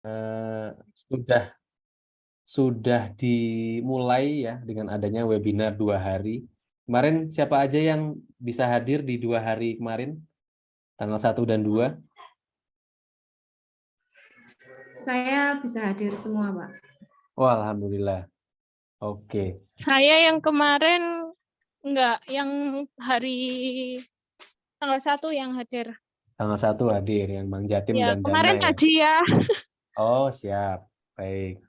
eh, sudah dimulai ya dengan adanya webinar 2 hari. Kemarin siapa aja yang bisa hadir di 2 hari kemarin, tanggal 1 dan 2? Saya bisa hadir semua, Pak. Oh, alhamdulillah. Oke. Saya yang kemarin enggak, yang hari tanggal 1 yang hadir. Tanggal 1 hadir yang Bang Jatim Ya, dan Dana kemarin ya. tadi ya. Oh, siap. Baik.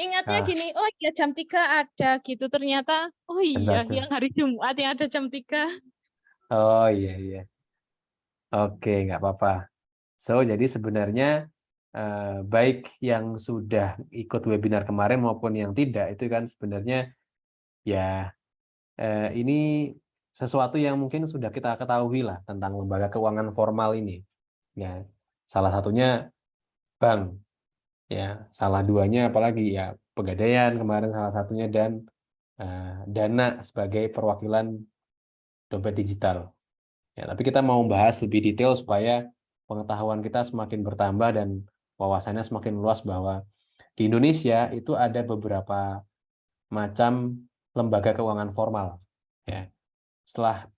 Ingatnya Nah, gini, oh iya jam 3 ada gitu. Ternyata, oh jam iya 1. yang hari Jumat yang ada jam 3. Oh, iya, iya. Oke, nggak apa-apa. So, jadi sebenarnya baik yang sudah ikut webinar kemarin maupun yang tidak, itu kan sebenarnya ya ini sesuatu yang mungkin sudah kita ketahui lah tentang lembaga keuangan formal ini. Ya, salah satunya bank. Ya, salah duanya apalagi ya Pegadaian kemarin salah satunya dan Dana sebagai perwakilan dompet digital. Ya, tapi kita mau bahas lebih detail supaya pengetahuan kita semakin bertambah dan wawasannya semakin luas bahwa di Indonesia itu ada beberapa macam lembaga keuangan formal. Ya, setelah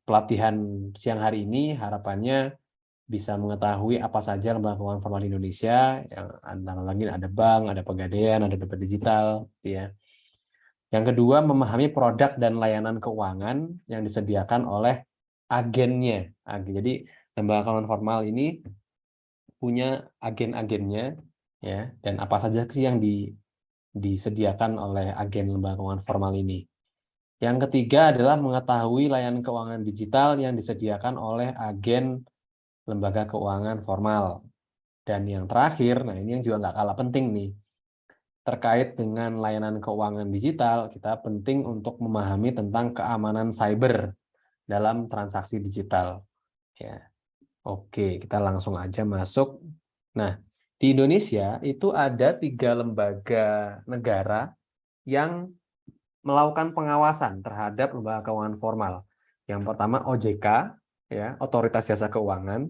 pelatihan siang hari ini, harapannya bisa mengetahui apa saja lembaga keuangan formal di Indonesia, yang antara lain ada bank, ada Pegadaian, ada dompet digital, gitu ya. Yang kedua, memahami produk dan layanan keuangan yang disediakan oleh agennya. Jadi lembaga keuangan formal ini punya agen-agennya, ya, dan apa saja sih yang disediakan oleh agen lembaga keuangan formal ini. Yang ketiga adalah mengetahui layanan keuangan digital yang disediakan oleh agen lembaga keuangan formal. Dan yang terakhir, nah ini yang juga nggak kalah penting nih, terkait dengan layanan keuangan digital, kita penting untuk memahami tentang keamanan cyber dalam transaksi digital. Ya, oke, kita langsung aja masuk. Nah, di Indonesia itu ada 3 lembaga negara yang melakukan pengawasan terhadap lembaga keuangan formal. Yang pertama OJK, ya, Otoritas Jasa Keuangan.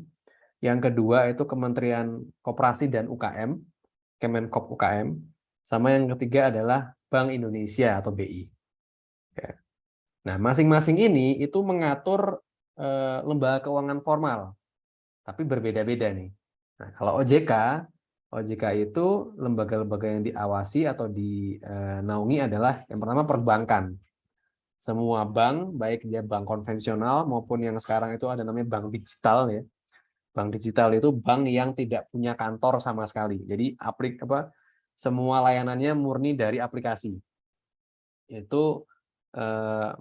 Yang kedua itu Kementerian Koperasi dan UKM, Kemenkop UKM. Sama yang ketiga adalah Bank Indonesia atau BI. Ya. Nah, masing-masing ini itu mengatur lembaga keuangan formal, tapi berbeda-beda nih. Nah, kalau OJK itu lembaga-lembaga yang diawasi atau dinaungi adalah yang pertama perbankan. Semua bank, baik dia bank konvensional maupun yang sekarang itu ada namanya bank digital ya. Bank digital itu bank yang tidak punya kantor sama sekali. Jadi semua layanannya murni dari aplikasi. Itu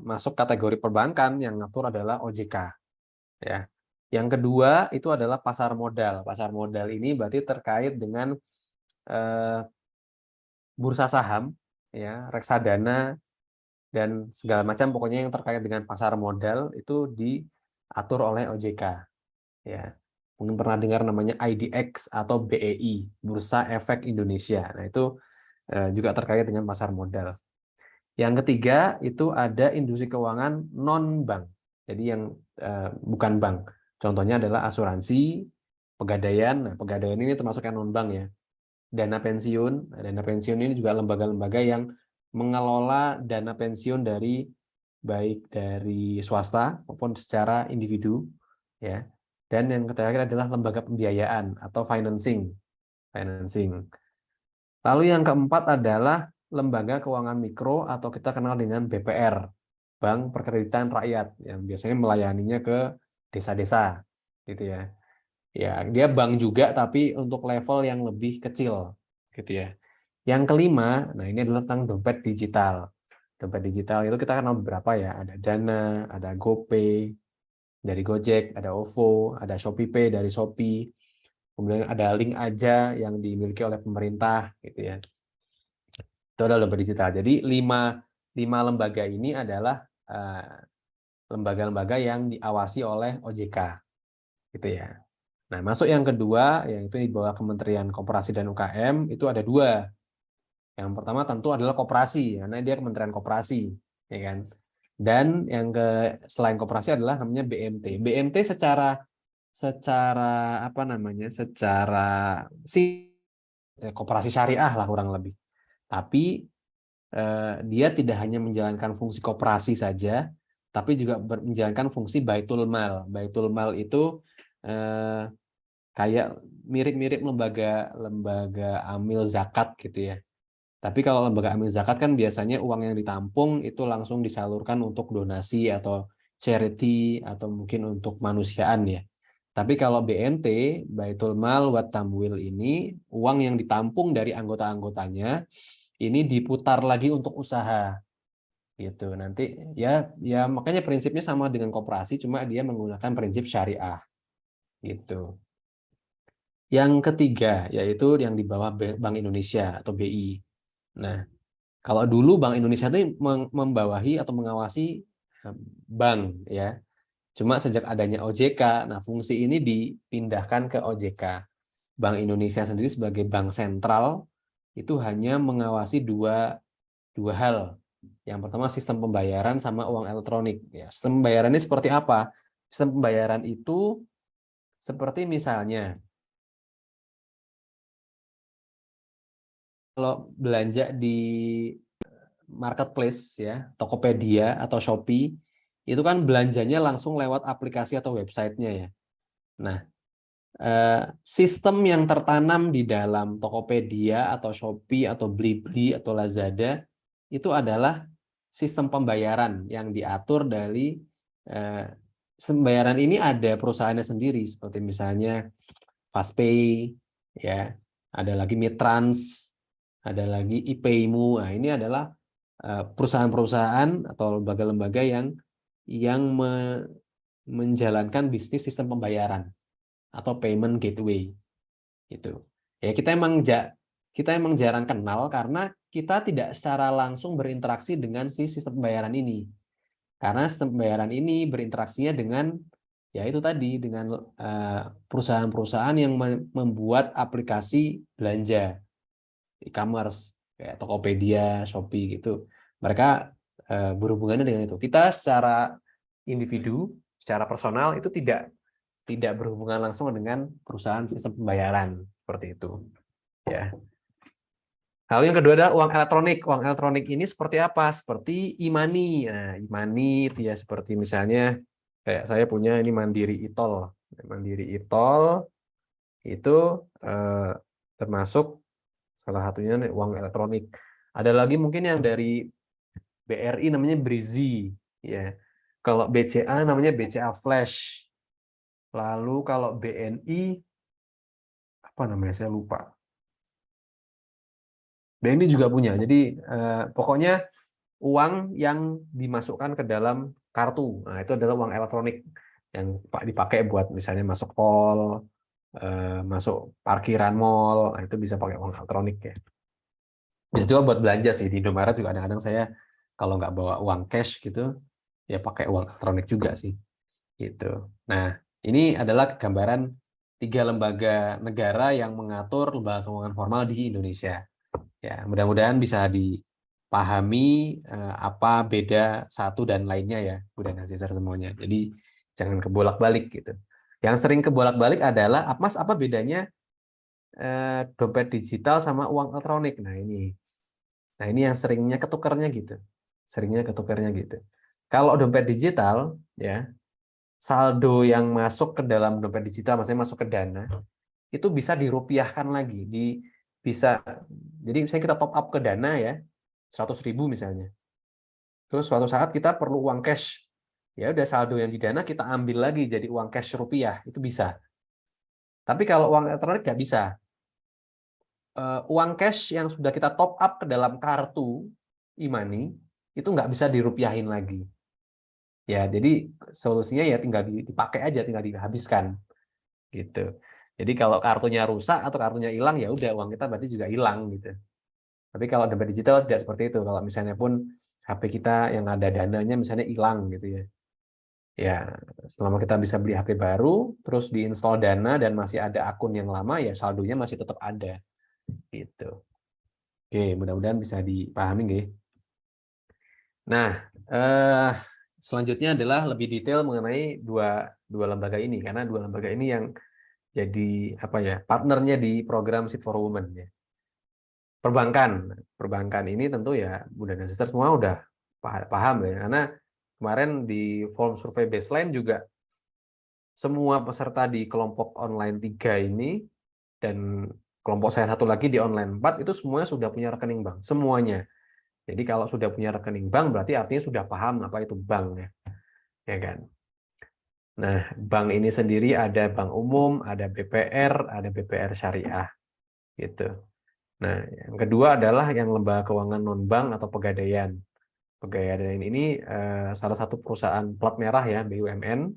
masuk kategori perbankan yang ngatur adalah OJK. Ya. Yang kedua itu adalah pasar modal. Pasar modal ini berarti terkait dengan bursa saham, ya, reksadana dan segala macam pokoknya yang terkait dengan pasar modal itu diatur oleh OJK. Ya, mungkin pernah dengar namanya IDX atau BEI, Bursa Efek Indonesia. Nah itu juga terkait dengan pasar modal. Yang ketiga itu ada industri keuangan non bank. Jadi yang bukan bank. Contohnya adalah asuransi, pegadaian. Nah, pegadaian ini termasuk yang non bank ya. Dana pensiun. Nah, dana pensiun ini juga lembaga-lembaga yang mengelola dana pensiun baik dari swasta maupun secara individu, ya. Dan yang terakhir adalah lembaga pembiayaan atau financing. Financing. Lalu yang keempat adalah lembaga keuangan mikro atau kita kenal dengan BPR, Bank Perkreditan Rakyat, yang biasanya melayaninya ke desa-desa, gitu ya. Ya, dia bank juga tapi untuk level yang lebih kecil, gitu ya. Yang kelima, nah ini adalah tentang dompet digital. Dompet digital itu kita kenal beberapa ya, ada Dana, ada GoPay dari Gojek, ada OVO, ada ShopeePay dari Shopee, kemudian ada Link Aja yang dimiliki oleh pemerintah, gitu ya. Itu adalah dompet digital. Jadi lima lembaga ini adalah lembaga-lembaga yang diawasi oleh OJK, gitu ya. Nah, masuk yang kedua, yaitu di bawah Kementerian Koperasi dan UKM, itu ada 2. Yang pertama tentu adalah koperasi, karena dia Kementerian Koperasi, ya kan. Dan yang selain koperasi adalah namanya BMT. BMT secara secara apa namanya? Secara koperasi syariah lah kurang lebih. Tapi dia tidak hanya menjalankan fungsi koperasi saja, tapi juga menjalankan fungsi baitul mal. Baitul mal itu kayak mirip-mirip lembaga amil zakat gitu ya. Tapi kalau lembaga amil zakat kan biasanya uang yang ditampung itu langsung disalurkan untuk donasi atau charity atau mungkin untuk kemanusiaan ya. Tapi kalau BNT, Baitul Mal wa Tamwil ini, uang yang ditampung dari anggota-anggotanya ini diputar lagi untuk usaha gitu. Nanti ya makanya prinsipnya sama dengan koperasi, cuma dia menggunakan prinsip syariah gitu. Yang ketiga yaitu yang di bawah Bank Indonesia atau BI. Nah, kalau dulu Bank Indonesia itu membawahi atau mengawasi bank ya. Cuma sejak adanya OJK, nah fungsi ini dipindahkan ke OJK. Bank Indonesia sendiri sebagai bank sentral itu hanya mengawasi dua hal. Yang pertama sistem pembayaran sama uang elektronik. Ya, sistem pembayaran ini seperti apa? Sistem pembayaran itu seperti misalnya kalau belanja di marketplace ya, Tokopedia atau Shopee, itu kan belanjanya langsung lewat aplikasi atau websitenya ya. Nah, sistem yang tertanam di dalam Tokopedia atau Shopee atau Blibli atau Lazada itu adalah sistem pembayaran yang diatur dari pembayaran ini ada perusahaannya sendiri seperti misalnya Fastpay ya, ada lagi Mitrans, ada lagi iPaymu. Nah, ini adalah perusahaan-perusahaan atau lembaga-lembaga yang menjalankan bisnis sistem pembayaran atau payment gateway gitu. Ya kita emang jarang kenal karena kita tidak secara langsung berinteraksi dengan si sistem pembayaran ini. Karena sistem pembayaran ini berinteraksinya dengan ya itu tadi dengan perusahaan-perusahaan yang membuat aplikasi belanja e-commerce kayak Tokopedia, Shopee gitu. Mereka berhubungannya dengan itu. Kita secara individu, secara personal itu tidak berhubungan langsung dengan perusahaan sistem pembayaran seperti itu. Ya. Lalu yang kedua adalah uang elektronik. Uang elektronik ini seperti apa? Seperti e-money. Nah, e-money itu ya seperti misalnya kayak saya punya ini Mandiri e-tol. Mandiri e-tol itu termasuk salah satunya uang elektronik. Ada lagi mungkin yang dari BRI namanya Brizi, ya. Kalau BCA namanya BCA Flash. Lalu kalau BNI apa namanya saya lupa. BNI juga punya. Jadi pokoknya uang yang dimasukkan ke dalam kartu. Nah, itu adalah uang elektronik yang dipakai buat misalnya masuk tol, masuk parkiran mall. Nah, itu bisa pakai uang elektronik ya. Bisa juga buat belanja sih. Di Indomaret juga kadang-kadang saya kalau nggak bawa uang cash gitu, ya pakai uang elektronik juga sih. Gitu. Nah, ini adalah gambaran 3 lembaga negara yang mengatur lembaga keuangan formal di Indonesia. Ya, mudah-mudahan bisa dipahami apa beda satu dan lainnya ya, Bu dan Azizar semuanya. Jadi jangan kebolak-balik gitu. Yang sering kebolak-balik adalah, Mas, apa bedanya dompet digital sama uang elektronik? Nah, ini yang seringnya ketukarnya gitu. Kalau dompet digital ya, saldo yang masuk ke dalam dompet digital, maksudnya masuk ke Dana, itu bisa dirupiahkan lagi, jadi misalnya kita top up ke Dana ya, 100.000 misalnya. Terus suatu saat kita perlu uang cash, ya udah saldo yang di Dana kita ambil lagi jadi uang cash rupiah, itu bisa. Tapi kalau uang elektronik nggak bisa. Uang cash yang sudah kita top up ke dalam kartu e-money itu nggak bisa dirupiahin lagi. Ya, jadi solusinya ya tinggal dipakai aja, tinggal dihabiskan gitu. Jadi kalau kartunya rusak atau kartunya hilang ya udah uang kita berarti juga hilang gitu. Tapi kalau dompet digital tidak seperti itu. Kalau misalnya pun HP kita yang ada dananya misalnya hilang gitu ya. Ya, selama kita bisa beli HP baru, terus diinstal Dana dan masih ada akun yang lama ya saldonya masih tetap ada gitu. Oke, mudah-mudahan bisa dipahami nggih. Nah, selanjutnya adalah lebih detail mengenai dua lembaga ini, karena dua lembaga ini yang jadi apa ya, partnernya di program Seed for Women ya. Perbankan ini tentu ya Bunda dan Sister semua udah paham ya, karena kemarin di form survei baseline juga semua peserta di kelompok online 3 ini dan kelompok saya satu lagi di online 4 itu semuanya sudah punya rekening bank, semuanya. Jadi kalau sudah punya rekening bank berarti artinya sudah paham apa itu bank ya. Ya kan? Nah, bank ini sendiri ada bank umum, ada BPR, ada BPR syariah gitu. Nah, yang kedua adalah yang lembaga keuangan non bank atau pegadaian. Pegadaian ini salah satu perusahaan plat merah ya, BUMN.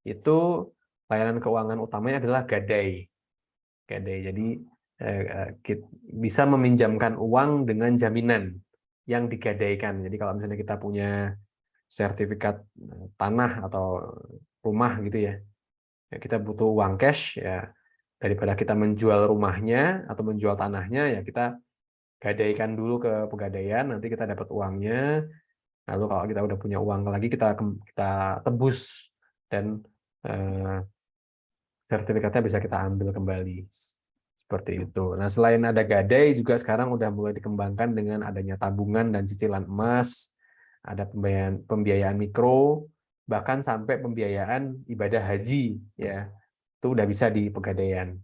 Itu layanan keuangan utamanya adalah gadai. Jadi bisa meminjamkan uang dengan jaminan yang digadaikan. Jadi kalau misalnya kita punya sertifikat tanah atau rumah gitu ya, kita butuh uang cash ya, daripada kita menjual rumahnya atau menjual tanahnya ya kita gadaikan dulu ke pegadaian, nanti kita dapat uangnya. Lalu kalau kita udah punya uang lagi kita tebus dan sertifikatnya bisa kita ambil kembali. Seperti itu. Nah, selain ada gadai juga sekarang udah mulai dikembangkan dengan adanya tabungan dan cicilan emas, ada pembiayaan mikro, bahkan sampai pembiayaan ibadah haji ya. Itu udah bisa di Pegadaian.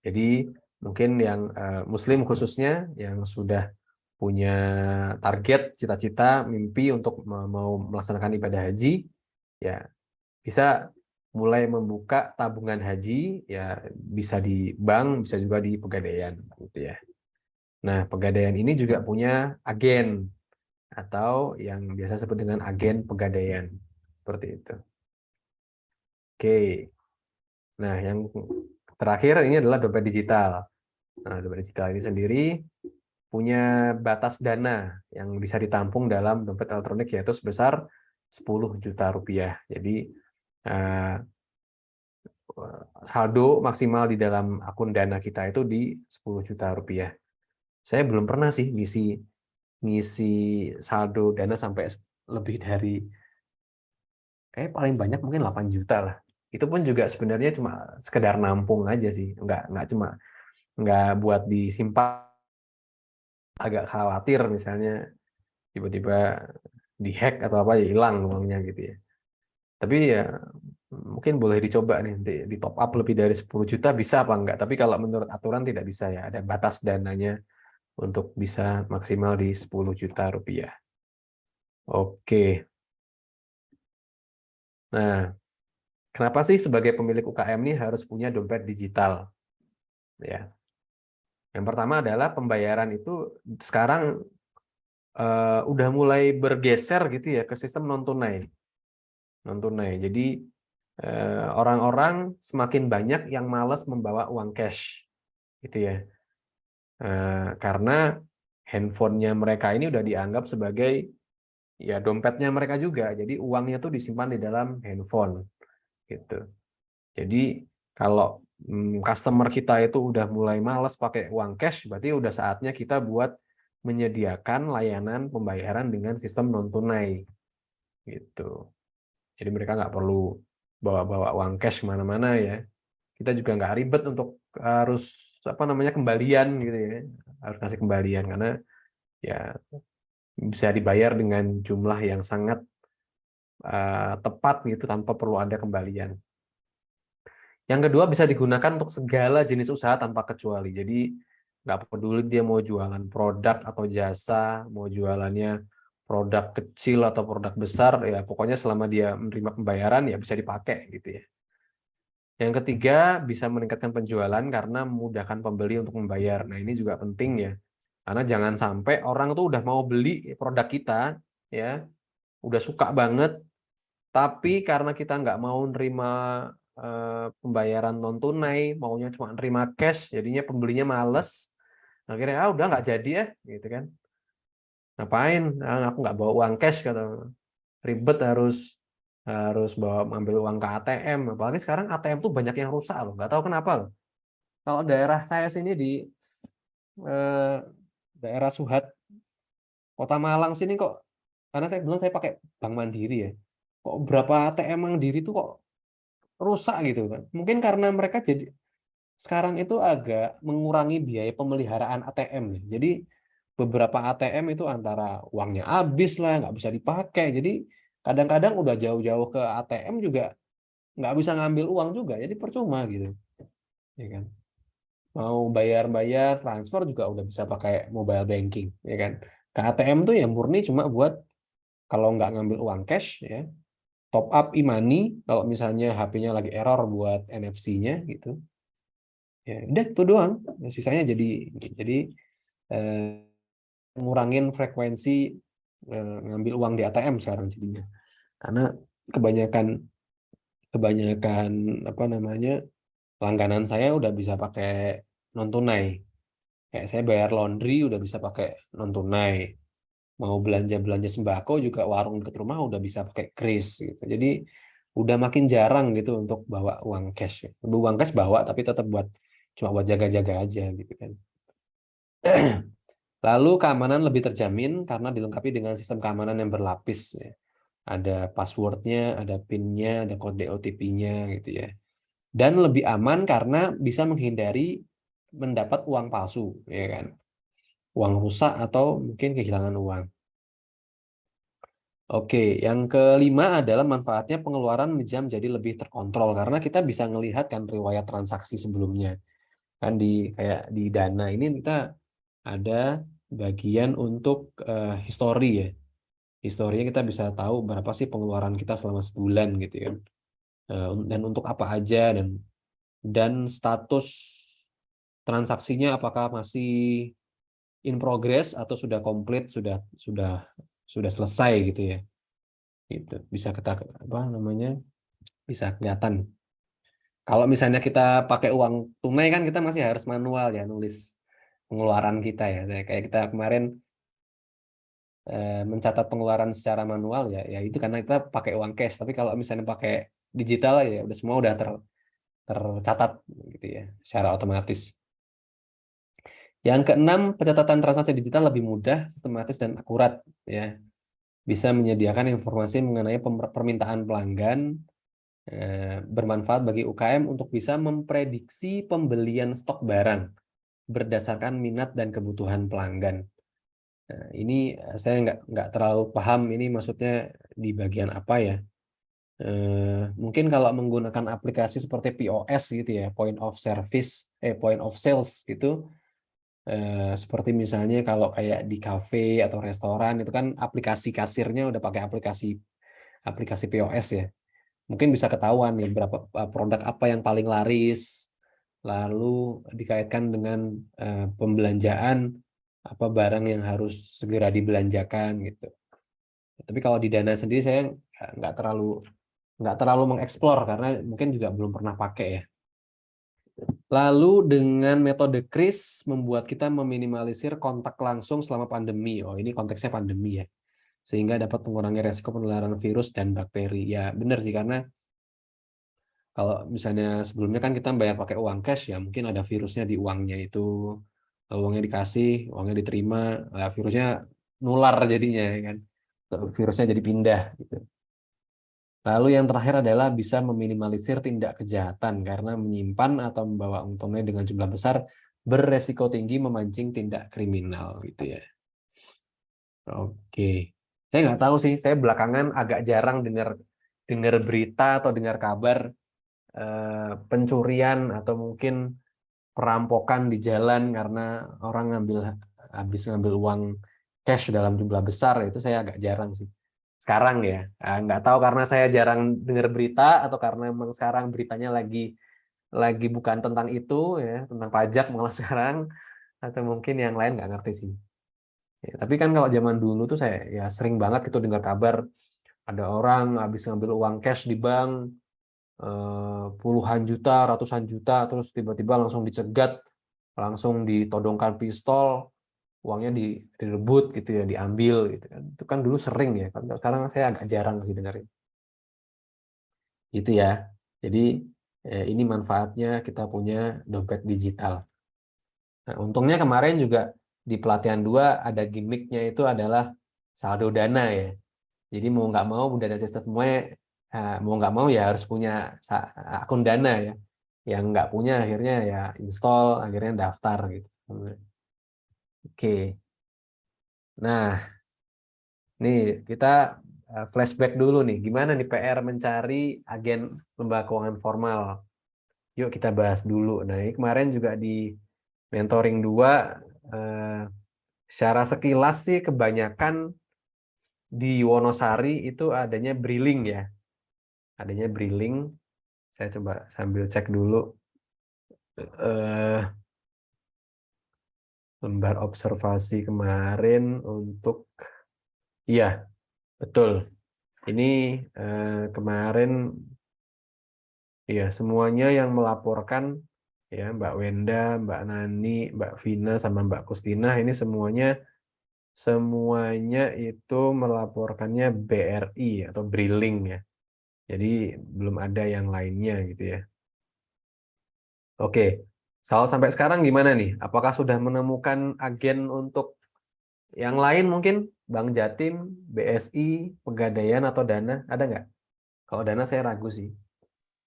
Jadi mungkin yang muslim khususnya yang sudah punya target, cita-cita, mimpi untuk mau melaksanakan ibadah haji ya bisa mulai membuka tabungan haji ya, bisa di bank, bisa juga di Pegadaian gitu ya. Nah, Pegadaian ini juga punya agen atau yang biasa disebut dengan agen Pegadaian. Seperti itu. Oke. Nah, yang terakhir ini adalah dompet digital. Nah, dompet digital ini sendiri punya batas dana yang bisa ditampung dalam dompet elektronik yaitu sebesar 10 juta rupiah. Jadi saldo maksimal di dalam akun Dana kita itu di 10 juta rupiah. Saya belum pernah sih ngisi saldo Dana sampai lebih dari, kayak paling banyak mungkin 8 juta lah. Itu pun juga sebenarnya cuma sekedar nampung aja sih, nggak buat disimpan. Agak khawatir misalnya tiba-tiba dihack atau apa ya hilang uangnya gitu ya. Tapi ya mungkin boleh dicoba nih di top up lebih dari 10 juta bisa apa enggak. Tapi kalau menurut aturan tidak bisa ya. Ada batas dananya untuk bisa maksimal di 10 juta rupiah. Oke. Nah, kenapa sih sebagai pemilik UKM ini harus punya dompet digital? Ya. Yang pertama adalah pembayaran itu sekarang udah mulai bergeser gitu ya ke sistem non tunai. Non tunai. Jadi orang-orang semakin banyak yang malas membawa uang cash, gitu ya. Karena handphonenya mereka ini udah dianggap sebagai ya dompetnya mereka juga. Jadi uangnya tuh disimpan di dalam handphone, gitu. Jadi kalau customer kita itu udah mulai malas pakai uang cash, berarti udah saatnya kita buat menyediakan layanan pembayaran dengan sistem non tunai, gitu. Jadi mereka nggak perlu bawa-bawa uang cash kemana-mana ya. Kita juga nggak ribet untuk harus kembalian gitu ya. Harus kasih kembalian karena ya bisa dibayar dengan jumlah yang sangat tepat gitu tanpa perlu ada kembalian. Yang kedua bisa digunakan untuk segala jenis usaha tanpa kecuali. Jadi nggak peduli dia mau jualan produk atau jasa, mau jualannya produk kecil atau produk besar, ya pokoknya selama dia menerima pembayaran ya bisa dipakai gitu ya. Yang ketiga bisa meningkatkan penjualan karena memudahkan pembeli untuk membayar. Nah ini juga penting ya, karena jangan sampai orang tuh udah mau beli produk kita, ya udah suka banget, tapi karena kita nggak mau nerima pembayaran non tunai, maunya cuma nerima cash, jadinya pembelinya males, akhirnya udah nggak jadi ya, gitu kan. Ngapain? Aku nggak bawa uang cash, kata, ribet harus bawa ambil uang ke ATM. Apalagi sekarang ATM tuh banyak yang rusak loh, nggak tahu kenapa loh. Kalau daerah saya sini di daerah Suhat, Kota Malang sini kok karena saya bilang saya pakai Bank Mandiri ya. Kok berapa ATM Mandiri tuh kok rusak gitu kan? Mungkin karena mereka jadi sekarang itu agak mengurangi biaya pemeliharaan ATM ya. Jadi beberapa ATM itu antara uangnya habis lah, nggak bisa dipakai. Jadi kadang-kadang udah jauh-jauh ke ATM juga nggak bisa ngambil uang juga. Jadi percuma gitu, ya kan? Mau bayar-bayar transfer juga udah bisa pakai mobile banking, ya kan? Ke ATM tuh ya murni cuma buat kalau nggak ngambil uang cash ya, top up e-money kalau misalnya HP-nya lagi error buat NFC-nya gitu. Ya, udah itu doang. Sisanya jadi eh, ngurangin frekuensi ngambil uang di ATM sekarang jadinya. Karena kebanyakan kebanyakan apa namanya langganan saya udah bisa pakai non tunai. Kayak saya bayar laundry udah bisa pakai non tunai. Mau belanja sembako juga warung dekat rumah udah bisa pakai kris gitu. Jadi udah makin jarang gitu untuk bawa uang cash. Uang cash bawa tapi tetap cuma buat jaga-jaga aja gitu kan. Lalu keamanan lebih terjamin karena dilengkapi dengan sistem keamanan yang berlapis ya. Ada passwordnya, ada PIN-nya, ada kode OTP-nya gitu ya. Dan lebih aman karena bisa menghindari mendapat uang palsu, ya kan? Uang rusak atau mungkin kehilangan uang. Oke, yang kelima adalah manfaatnya pengeluaran menjadi lebih terkontrol karena kita bisa melihat kan riwayat transaksi sebelumnya. Kan kayak di Dana ini kita ada bagian untuk histori ya. Historinya kita bisa tahu berapa sih pengeluaran kita selama sebulan gitu ya. Dan untuk apa aja dan status transaksinya apakah masih in progress atau sudah komplit, sudah selesai gitu ya. Gitu. Bisa kita apa namanya? Bisa kelihatan. Kalau misalnya kita pakai uang tunai kan kita masih harus manual ya nulis pengeluaran kita ya. Kayak kita kemarin mencatat pengeluaran secara manual ya itu karena kita pakai uang cash. Tapi kalau misalnya pakai digital ya udah semua udah tercatat gitu ya secara otomatis. Yang keenam, pencatatan transaksi digital lebih mudah, sistematis dan akurat ya. Bisa menyediakan informasi mengenai permintaan pelanggan, bermanfaat bagi UKM untuk bisa memprediksi pembelian stok barang berdasarkan minat dan kebutuhan pelanggan. Nah, ini saya nggak terlalu paham ini maksudnya di bagian apa ya. Mungkin kalau menggunakan aplikasi seperti POS gitu ya, point of sales gitu, seperti misalnya kalau kayak di kafe atau restoran itu kan aplikasi kasirnya udah pakai aplikasi POS ya. Mungkin bisa ketahuan nih berapa produk apa yang paling laris, lalu dikaitkan dengan pembelanjaan apa barang yang harus segera dibelanjakan gitu. Tapi kalau di Dana sendiri saya nggak terlalu mengeksplor karena mungkin juga belum pernah pakai ya. Lalu dengan metode KRIS membuat kita meminimalisir kontak langsung selama pandemi. Oh, ini konteksnya pandemi ya. Sehingga dapat mengurangi resiko penularan virus dan bakteri. Ya, benar sih karena kalau misalnya sebelumnya kan kita bayar pakai uang cash ya, mungkin ada virusnya di uangnya itu. Uangnya dikasih, uangnya diterima, virusnya nular jadinya ya kan. Virusnya jadi pindah gitu. Lalu yang terakhir adalah bisa meminimalisir tindak kejahatan karena menyimpan atau membawa uang tunai dengan jumlah besar beresiko tinggi memancing tindak kriminal gitu ya. Oke, saya nggak tahu sih. Saya belakangan agak jarang dengar berita atau dengar kabar pencurian atau mungkin perampokan di jalan karena orang habis ngambil uang cash dalam jumlah besar. Itu saya agak jarang sih. Sekarang ya, nggak tahu karena saya jarang dengar berita atau karena memang sekarang beritanya lagi bukan tentang itu ya, tentang pajak malah sekarang atau mungkin yang lain nggak ngerti sih. Ya, tapi kan kalau zaman dulu tuh saya ya sering banget gitu dengar kabar ada orang habis ngambil uang cash di bank puluhan juta, ratusan juta, terus tiba-tiba langsung dicegat, langsung ditodongkan pistol, uangnya direbut gitu ya, diambil gitu kan. Itu kan dulu sering ya, sekarang saya agak jarang sih dengerin. Gitu ya. Jadi ini manfaatnya kita punya dompet digital. Nah, untungnya kemarin juga di pelatihan 2 ada gimmicknya itu adalah saldo dana ya. Jadi mau nggak mau Bunda dan Sister semuanya mau nggak mau ya harus punya akun dana ya. Yang nggak punya akhirnya ya install, akhirnya daftar gitu. Oke. Nah, nih kita flashback dulu nih. Gimana nih PR mencari agen lembaga keuangan formal? Yuk kita bahas dulu. Nah, ini kemarin juga di mentoring 2 secara sekilas sih kebanyakan di Wonosari itu adanya Briling ya. Adanya Briling. Saya coba sambil cek dulu lembar observasi kemarin untuk iya, betul. Ini kemarin ya semuanya yang melaporkan ya Mbak Wenda, Mbak Nani, Mbak Vina sama Mbak Kustina ini semuanya itu melaporkannya BRI atau Briling ya. Jadi belum ada yang lainnya gitu ya. Oke. Sampai sekarang gimana nih? Apakah sudah menemukan agen untuk yang lain mungkin? Bank Jatim, BSI, Pegadaian atau Dana? Ada nggak? Kalau Dana saya ragu sih.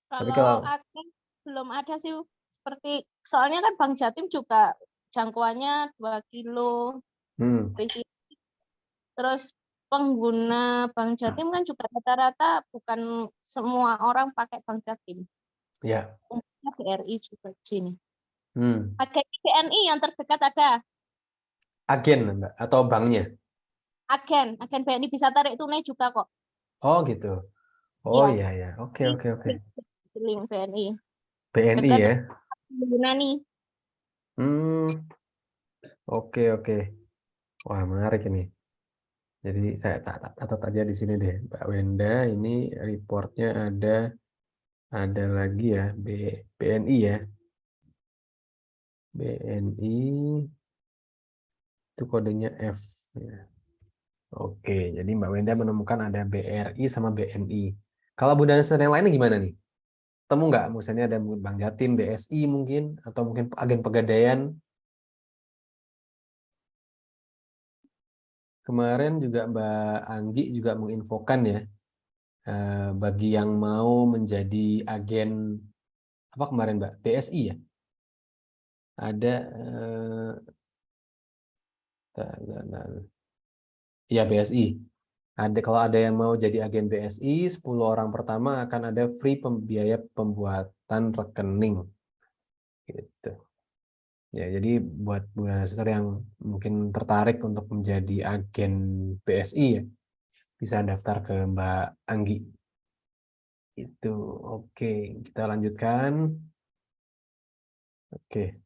Tapi Kalau kalau agen belum ada sih, seperti soalnya kan Bank Jatim juga jangkauannya 2 kilo. Terus pengguna Bank Jatim kan juga rata-rata bukan semua orang pakai Bank Jatim. ya, Umumnya BRI juga di sini. hmm. Agen BNI yang terdekat ada. Agen Mbak atau banknya? Agen BNI bisa tarik tunai juga kok. Oh gitu. Oh Iya. iya ya. Oke oke oke. Link BNI. BNI Dekat ya. pengguna nih. Oke oke. Wah menarik ini. Jadi saya catat aja di sini deh, Mbak Wenda. Ini reportnya ada lagi ya, BNI ya. BNI itu kodenya F. Ya. Oke, jadi Mbak Wenda menemukan ada BRI sama BNI. Kalau Bunda dan yang lainnya gimana nih? Temu nggak? Misalnya ada Bank Jatim, BSI mungkin, atau mungkin agen Pegadaian. Kemarin juga Mbak Anggi juga menginfokan ya, bagi yang mau menjadi agen apa kemarin Mbak? BSI ya? Ada ya BSI. Kalau ada yang mau jadi agen BSI, 10 orang pertama akan ada free biaya pembuatan rekening. Gitu. Ya, jadi buat Bunda Sister yang mungkin tertarik untuk menjadi agen BSI ya, bisa daftar ke Mbak Anggi. Itu oke, kita lanjutkan. Oke.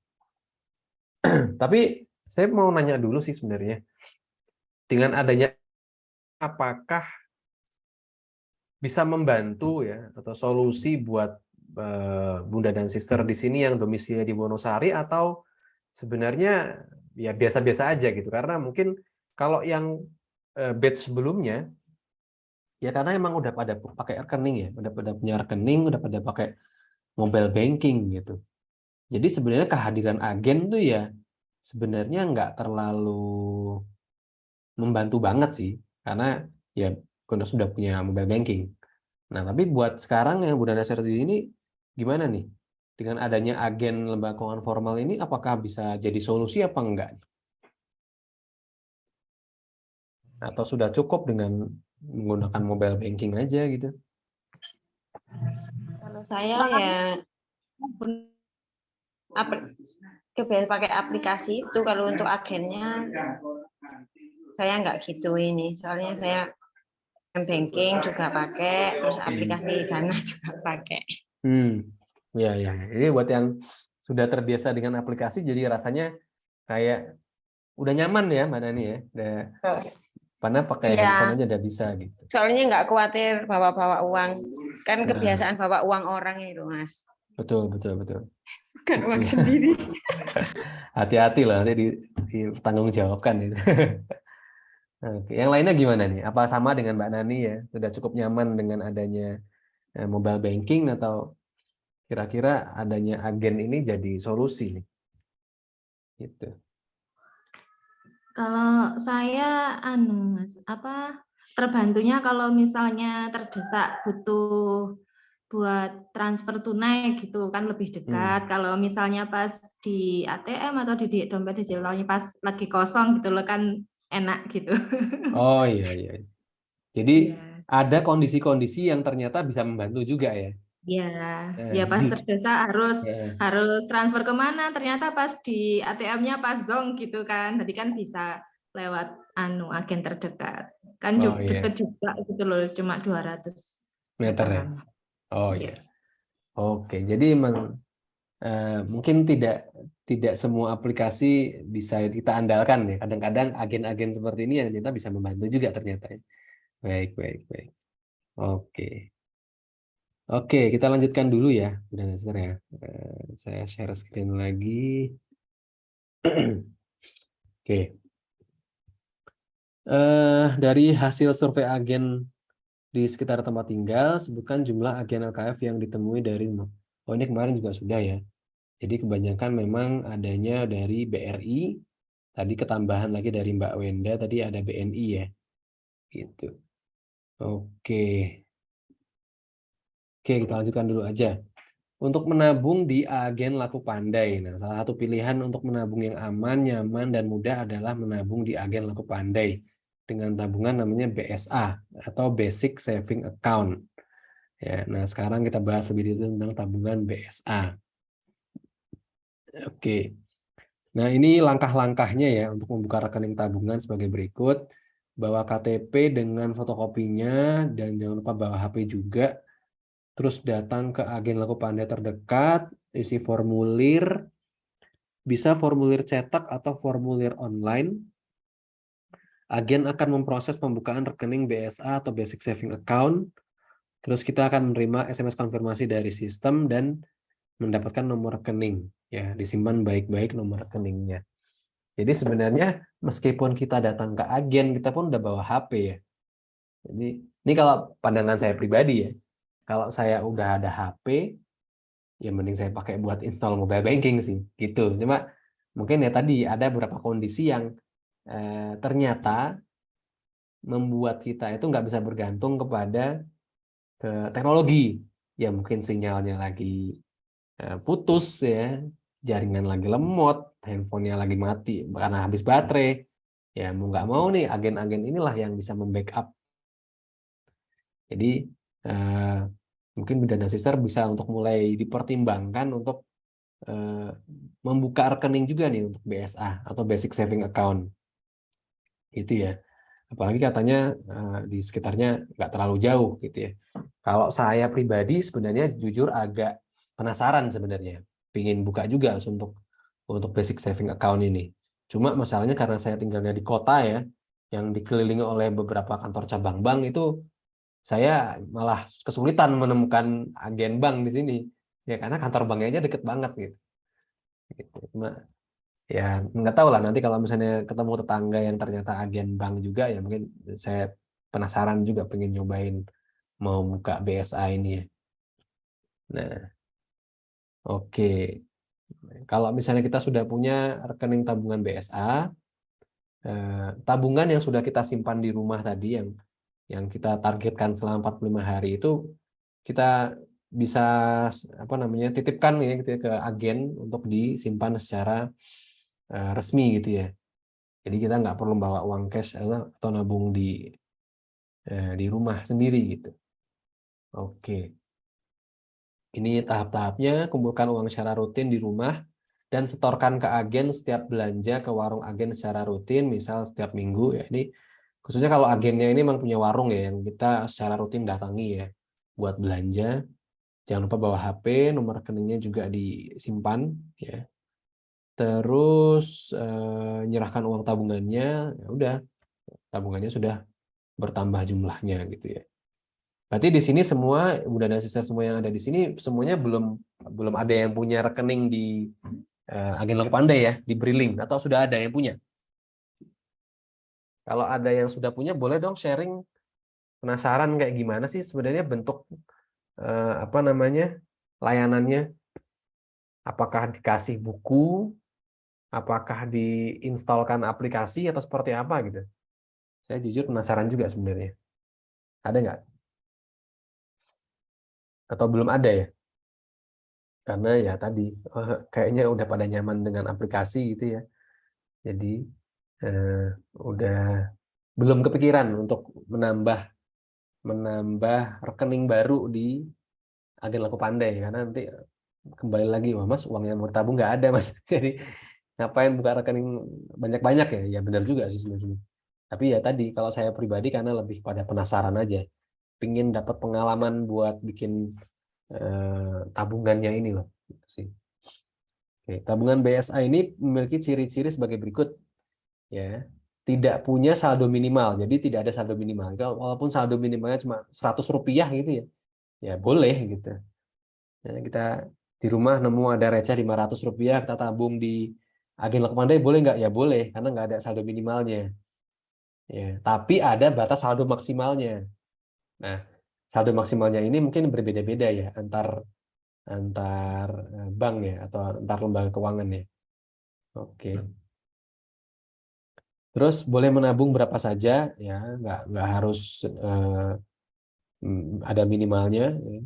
Tapi saya mau nanya dulu sih sebenarnya. Dengan adanya apakah bisa membantu ya atau solusi buat Bunda dan Sister di sini yang domisili di Wonosari atau sebenarnya ya biasa-biasa aja gitu karena mungkin kalau yang batch sebelumnya ya karena emang udah pada pakai rekening ya, udah pada punya rekening, udah pada pakai mobile banking gitu. Jadi sebenarnya kehadiran agen tuh ya sebenarnya nggak terlalu membantu banget sih karena ya kita sudah punya mobile banking. Nah, tapi buat sekarang yang Bunda Nasir ini gimana nih? Dengan adanya agen lembaga keuangan formal ini apakah bisa jadi solusi apa enggak? Atau sudah cukup dengan menggunakan mobile banking aja gitu? Kalau saya Soalnya ya kebiasaan pakai aplikasi itu. Kalau untuk agennya saya nggak gitu ini, soalnya saya banking juga pakai, terus aplikasi Dana juga pakai. Ya ya. Ini buat yang sudah terbiasa dengan aplikasi jadi rasanya kayak udah nyaman ya Mbak Nani ya. Udah karena pakai handphone aja udah bisa gitu. Soalnya nggak khawatir bawa-bawa uang, kan Nah, kebiasaan bawa uang orang itu Mas. betul. Bukan uang sendiri. Hati-hati lah nanti ditanggung jawabkan itu. Oke. Yang lainnya gimana nih? Apa sama dengan Mbak Nani ya? Sudah cukup nyaman dengan adanya mobile banking atau kira-kira adanya agen ini jadi solusi nih? Gitu. Kalau saya Mas, terbantunya kalau misalnya terdesak butuh buat transfer tunai gitu kan lebih dekat. Kalau misalnya pas di ATM atau di dompet digitalnya pas lagi kosong gitu loh kan enak gitu. Oh iya iya. Jadi Iya. ada kondisi-kondisi yang ternyata bisa membantu juga ya. Ya, Nah, ya pas terdesak harus ya. harus transfer kemana? Ternyata pas di ATM-nya pas zonk gitu kan. Tadi kan bisa lewat agen terdekat. Kan Oh iya, deket juga gitu loh, cuma 200 meter ya. meteran. Oh Iya. iya. Oke, jadi emang mungkin tidak semua aplikasi bisa kita andalkan ya. Kadang-kadang agen-agen seperti ini yang ternyata bisa membantu juga ternyata ya. Baik, baik, baik. Oke. Oke, kita lanjutkan dulu ya. Udah Nasir ya. Saya share screen lagi. Oke. Dari hasil survei agen di sekitar tempat tinggal, sebutkan jumlah agen LKF yang ditemui dari. Oh, ini kemarin juga sudah ya. Jadi kebanyakan memang adanya dari BRI, tadi ketambahan lagi dari Mbak Wenda, tadi ada BNI ya. Gitu. Oke. Oke, kita lanjutkan dulu aja. Untuk menabung di agen laku pandai. Nah, salah satu pilihan untuk menabung yang aman, nyaman, dan mudah adalah menabung di agen laku pandai dengan tabungan namanya BSA atau Basic Saving Account. Ya, nah sekarang kita bahas lebih detail tentang tabungan BSA. Oke. Nah, ini langkah-langkahnya ya untuk membuka rekening tabungan sebagai berikut. Bawa KTP dengan fotokopinya dan jangan lupa bawa HP juga. Terus datang ke agen laku pandai terdekat, isi formulir, bisa formulir cetak atau formulir online. Agen akan memproses pembukaan rekening BSA atau Basic Saving Account. Terus kita akan menerima SMS konfirmasi dari sistem dan mendapatkan nomor rekening. Ya, disimpan baik-baik nomor rekeningnya. Jadi sebenarnya meskipun kita datang ke agen, kita pun udah bawa HP ya. Jadi ini kalau pandangan saya pribadi ya. Kalau saya udah ada HP, ya mending saya pakai buat install mobile banking sih, gitu. Cuma mungkin ya tadi ada beberapa kondisi yang ternyata membuat kita itu nggak bisa bergantung kepada teknologi. Ya mungkin sinyalnya lagi putus ya, jaringan lagi lemot, handphonenya lagi mati karena habis baterai. Ya mau nggak mau nih agen-agen inilah yang bisa membackup. Jadi mungkin Bunda Sister bisa untuk mulai dipertimbangkan untuk membuka rekening juga nih untuk BSA atau Basic Saving Account. Itu ya. Apalagi katanya di sekitarnya nggak terlalu jauh gitu ya. Kalau saya pribadi sebenarnya jujur agak penasaran sebenarnya, pingin buka juga untuk Basic Saving Account ini. Cuma masalahnya karena saya tinggalnya di kota ya, yang dikelilingi oleh beberapa kantor cabang bank itu, saya malah kesulitan menemukan agen bank di sini. Ya karena kantor banknya aja deket banget gitu. Cuma ya nggak tahu lah nanti kalau misalnya ketemu tetangga yang ternyata agen bank juga ya mungkin saya penasaran juga pengen nyobain mau buka BSA ini ya. Nah, oke. Kalau misalnya kita sudah punya rekening tabungan BSA, tabungan yang sudah kita simpan di rumah tadi yang kita targetkan selama 45 hari itu kita bisa titipkan ya gitu ya ke agen untuk disimpan secara resmi gitu ya. Jadi kita nggak perlu bawa uang cash atau nabung di rumah sendiri gitu. Oke. Ini tahap-tahapnya, kumpulkan uang secara rutin di rumah dan setorkan ke agen setiap belanja ke warung agen secara rutin, misal setiap minggu ya. Ini khususnya kalau agennya ini memang punya warung ya yang kita secara rutin datangi ya buat belanja. Jangan lupa bawa HP, nomor rekeningnya juga disimpan ya. Terus nyerahkan uang tabungannya, ya udah tabungannya sudah bertambah jumlahnya gitu ya. Berarti di sini semua Bunda dan Sister semua yang ada di sini semuanya belum ada yang punya rekening di agen Laku Pandai ya, di Briling atau sudah ada yang punya? Kalau ada yang sudah punya boleh dong sharing, penasaran kayak gimana sih sebenarnya bentuk layanannya? Apakah dikasih buku Apakah diinstalkan aplikasi atau seperti apa gitu? Saya jujur penasaran juga sebenarnya. Ada nggak? Atau belum ada ya? Karena ya tadi kayaknya udah pada nyaman dengan aplikasi gitu ya. Jadi udah belum kepikiran untuk menambah rekening baru di agen Laku Pandai, karena nanti kembali lagi, wah mas uang yang mau tabung nggak ada mas. Jadi ngapain buka rekening banyak-banyak ya? Ya benar juga sih sebenarnya. Tapi ya tadi kalau saya pribadi karena lebih pada penasaran aja, pingin dapat pengalaman buat bikin tabungannya ini loh. Gitu sih. Oke, tabungan BSA ini memiliki ciri-ciri sebagai berikut ya. Tidak punya saldo minimal, jadi tidak ada saldo minimal. Walaupun saldo minimalnya cuma Rp100 gitu ya, ya boleh gitu. Ya, kita di rumah nemu ada receh Rp500, kita tabung di agen Laku Pandai boleh nggak? Ya boleh, karena nggak ada saldo minimalnya. Ya, tapi ada batas saldo maksimalnya. Nah, saldo maksimalnya ini mungkin berbeda-beda ya antar antar bank ya atau antar lembaga keuangan ya. Oke. Terus boleh menabung berapa saja ya, nggak harus ada minimalnya. Ya.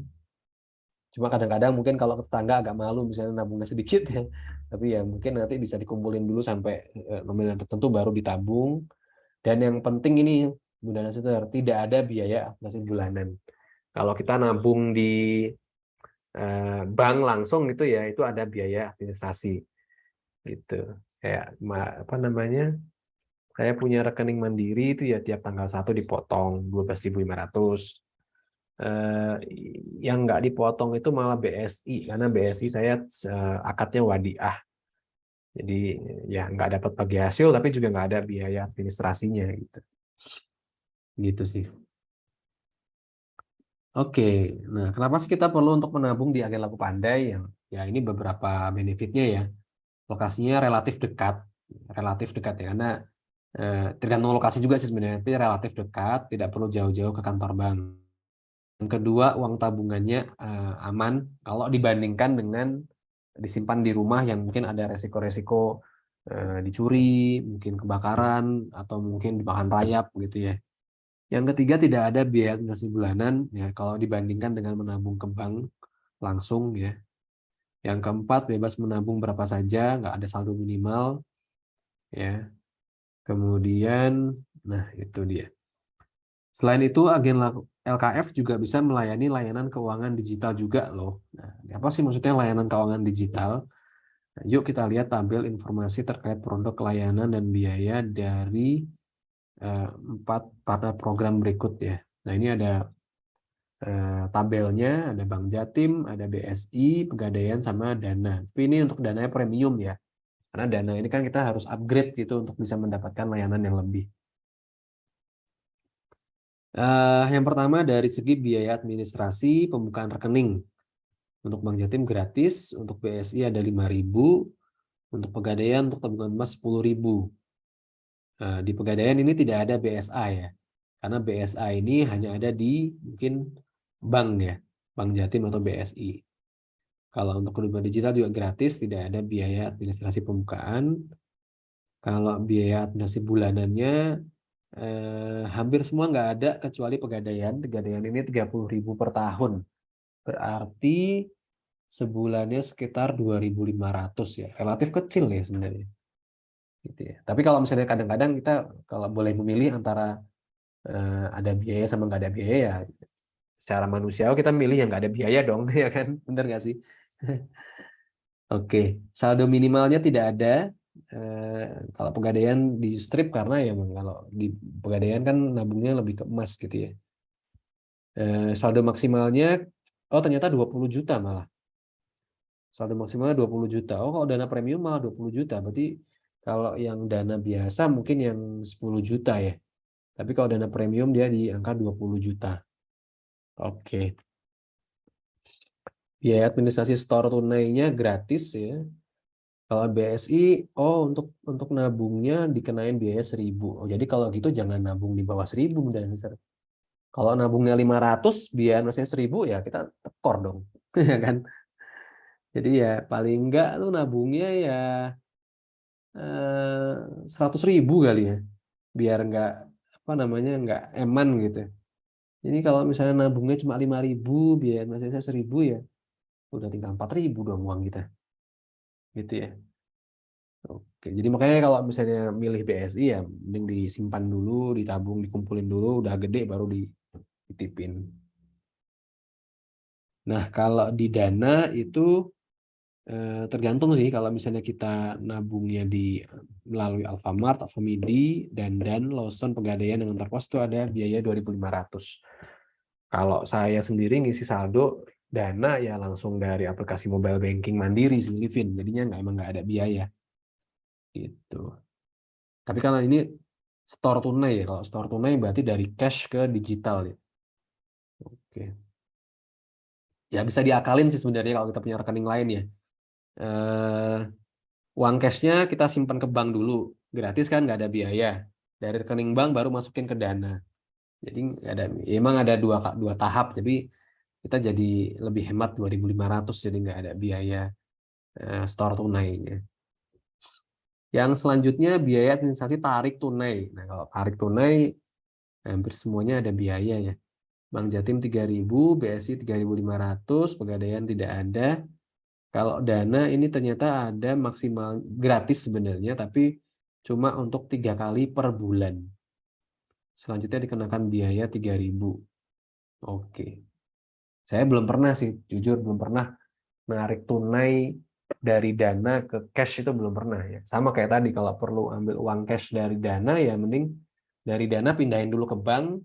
Cuma kadang-kadang mungkin kalau tetangga agak malu misalnya nabungnya sedikit ya. Tapi ya mungkin nanti bisa dikumpulin dulu sampai nominal tertentu baru ditabung. Dan yang penting ini Bunda Nasiter, tidak ada biaya administrasi bulanan. Kalau kita nabung di bank langsung itu ya itu ada biaya administrasi gitu. Kayak apa namanya? Saya punya rekening Mandiri itu ya tiap tanggal 1 dipotong 12.500. Yang nggak dipotong itu malah BSI karena BSI saya akadnya wadiah. Jadi ya nggak dapat bagi hasil tapi juga nggak ada biaya administrasinya gitu. Gitu sih. Oke, nah kenapa sih kita perlu untuk menabung di agen Laku Pandai yang ya ini beberapa benefitnya ya. Lokasinya relatif dekat ya karena tergantung lokasi juga sih sebenarnya, tapi relatif dekat, tidak perlu jauh-jauh ke kantor bank. Yang kedua, uang tabungannya aman kalau dibandingkan dengan disimpan di rumah yang mungkin ada resiko-resiko dicuri, mungkin kebakaran, atau mungkin dimakan rayap gitu ya. Yang ketiga, tidak ada biaya administrasi bulanan ya kalau dibandingkan dengan menabung ke bank langsung ya. Yang keempat, bebas menabung berapa saja, nggak ada saldo minimal ya. Kemudian, nah itu dia. Selain itu, agen LKF juga bisa melayani layanan keuangan digital juga loh. Nah, apa sih maksudnya layanan keuangan digital? Nah, yuk kita lihat tabel informasi terkait produk layanan dan biaya dari 4 partner program berikut ya. Nah ini ada tabelnya, ada Bank Jatim, ada BSI, Pegadaian, sama Dana. Tapi ini untuk dananya premium ya. Karena Dana ini kan kita harus upgrade gitu untuk bisa mendapatkan layanan yang lebih. Yang pertama dari segi biaya administrasi pembukaan rekening. Untuk Bank Jatim gratis, untuk BSI ada 5.000, untuk Pegadaian untuk tabungan emas 10.000. Di Pegadaian ini tidak ada BSA ya, karena BSA ini hanya ada di mungkin bank ya, Bank Jatim atau BSI. Kalau untuk kedua digital juga gratis, tidak ada biaya administrasi pembukaan. Kalau biaya administrasi bulanannya hampir semua nggak ada kecuali Pegadaian. Pegadaian ini 30.000 per tahun. Berarti sebulannya sekitar 2.500 ya. Relatif kecil ya sebenarnya. Gitu ya. Tapi kalau misalnya kadang-kadang kita kalau boleh memilih antara ada biaya sama nggak ada biaya ya secara manusiawi kita milih yang nggak ada biaya dong ya kan, bener nggak sih? Oke, saldo minimalnya tidak ada. Kalau Pegadaian di strip karena ya kalau di Pegadaian kan nabungnya lebih ke emas gitu ya. Saldo maksimalnya ternyata 20 juta malah. Saldo maksimalnya 20 juta. Oh, kalau dana premium malah 20 juta. Berarti kalau yang dana biasa mungkin yang 10 juta ya. Tapi kalau dana premium dia di angka 20 juta. Oke. Biaya administrasi store tunainya gratis ya. Kalau BSI, untuk nabungnya dikenain biaya 1.000. Oh, jadi kalau gitu jangan nabung di bawah 1.000 dan kalau nabungnya 500, biaya administrasinya 1.000 ya kita tekor dong, ya kan? Jadi ya paling enggak lu nabungnya ya 100.000 kali ya, biar nggak nggak eman gitu. Jadi kalau misalnya nabungnya cuma 5.000, biaya administrasinya 1.000 ya, udah tinggal 4.000 dong uang kita, gitu ya. Oke, jadi makanya kalau misalnya milih BSI ya, mending disimpan dulu, ditabung, dikumpulin dulu, udah gede baru dititipin. Nah, kalau di Dana itu tergantung sih. Kalau misalnya kita nabungnya melalui Alfamart, Alfamidi, Dan, Lawson, Pegadaian, dengan Terpos itu ada biaya 2.500. Kalau saya sendiri ngisi saldo Dana ya langsung dari aplikasi mobile banking mandiri sih, Livin. Jadinya emang nggak ada biaya. Gitu. Tapi karena ini store tunai ya. Kalau store tunai berarti dari cash ke digital ya. Oke. Ya bisa diakalin sih sebenarnya kalau kita punya rekening lain ya. Uang cashnya kita simpan ke bank dulu, gratis kan, nggak ada biaya. Dari rekening bank baru masukin ke Dana. Jadi emang ada dua tahap. Jadi kita jadi lebih hemat 2.500, jadi nggak ada biaya store tunainya. Yang selanjutnya biaya administrasi tarik tunai. Nah, kalau tarik tunai hampir semuanya ada biaya ya. Bank Jatim 3.000, BSI 3.500, Pegadaian tidak ada. Kalau Dana ini ternyata ada maksimal gratis sebenarnya, tapi cuma untuk 3 kali per bulan. Selanjutnya dikenakan biaya 3.000. Oke. Saya belum pernah sih, jujur belum pernah narik tunai dari Dana ke cash, itu belum pernah ya. Sama kayak tadi, kalau perlu ambil uang cash dari Dana ya mending dari Dana pindahin dulu ke bank,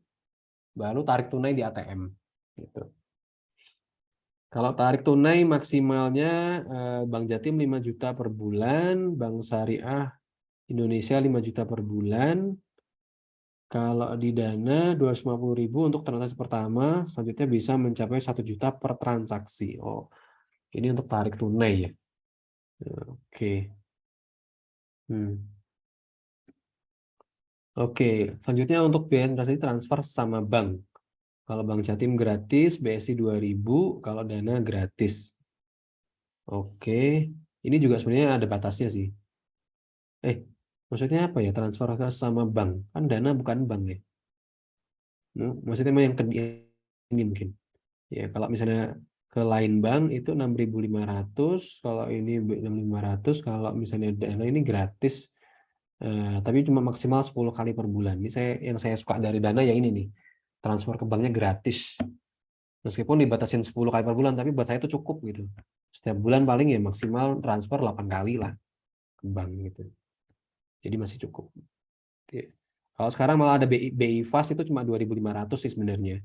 baru tarik tunai di ATM gitu. Kalau tarik tunai maksimalnya Bank Jatim 5 juta per bulan, Bank Syariah Indonesia 5 juta per bulan. Kalau di Dana 250.000 untuk transaksi pertama, selanjutnya bisa mencapai 1 juta per transaksi. Oh, ini untuk tarik tunai ya. Oke. Oke, selanjutnya untuk biaya transaksi transfer sama bank. Kalau Bank Jatim gratis, BSI 2.000, kalau Dana gratis. Oke, ini juga sebenarnya ada batasnya sih. Maksudnya apa ya, transfer sama bank? Kan Dana bukan bank ya. Maksudnya yang ini mungkin. Ya, kalau misalnya ke lain bank itu 6.500, kalau ini 6.500, kalau misalnya Dana ini gratis, tapi cuma maksimal 10 kali per bulan. Ini yang saya suka dari Dana ya ini nih. Transfer ke banknya gratis. Meskipun dibatasin 10 kali per bulan, tapi buat saya itu cukup gitu. Setiap bulan paling ya maksimal transfer 8 kali lah ke bank gitu. Jadi masih cukup. Kalau sekarang malah ada BI Fast itu cuma 2.500 sih sebenarnya.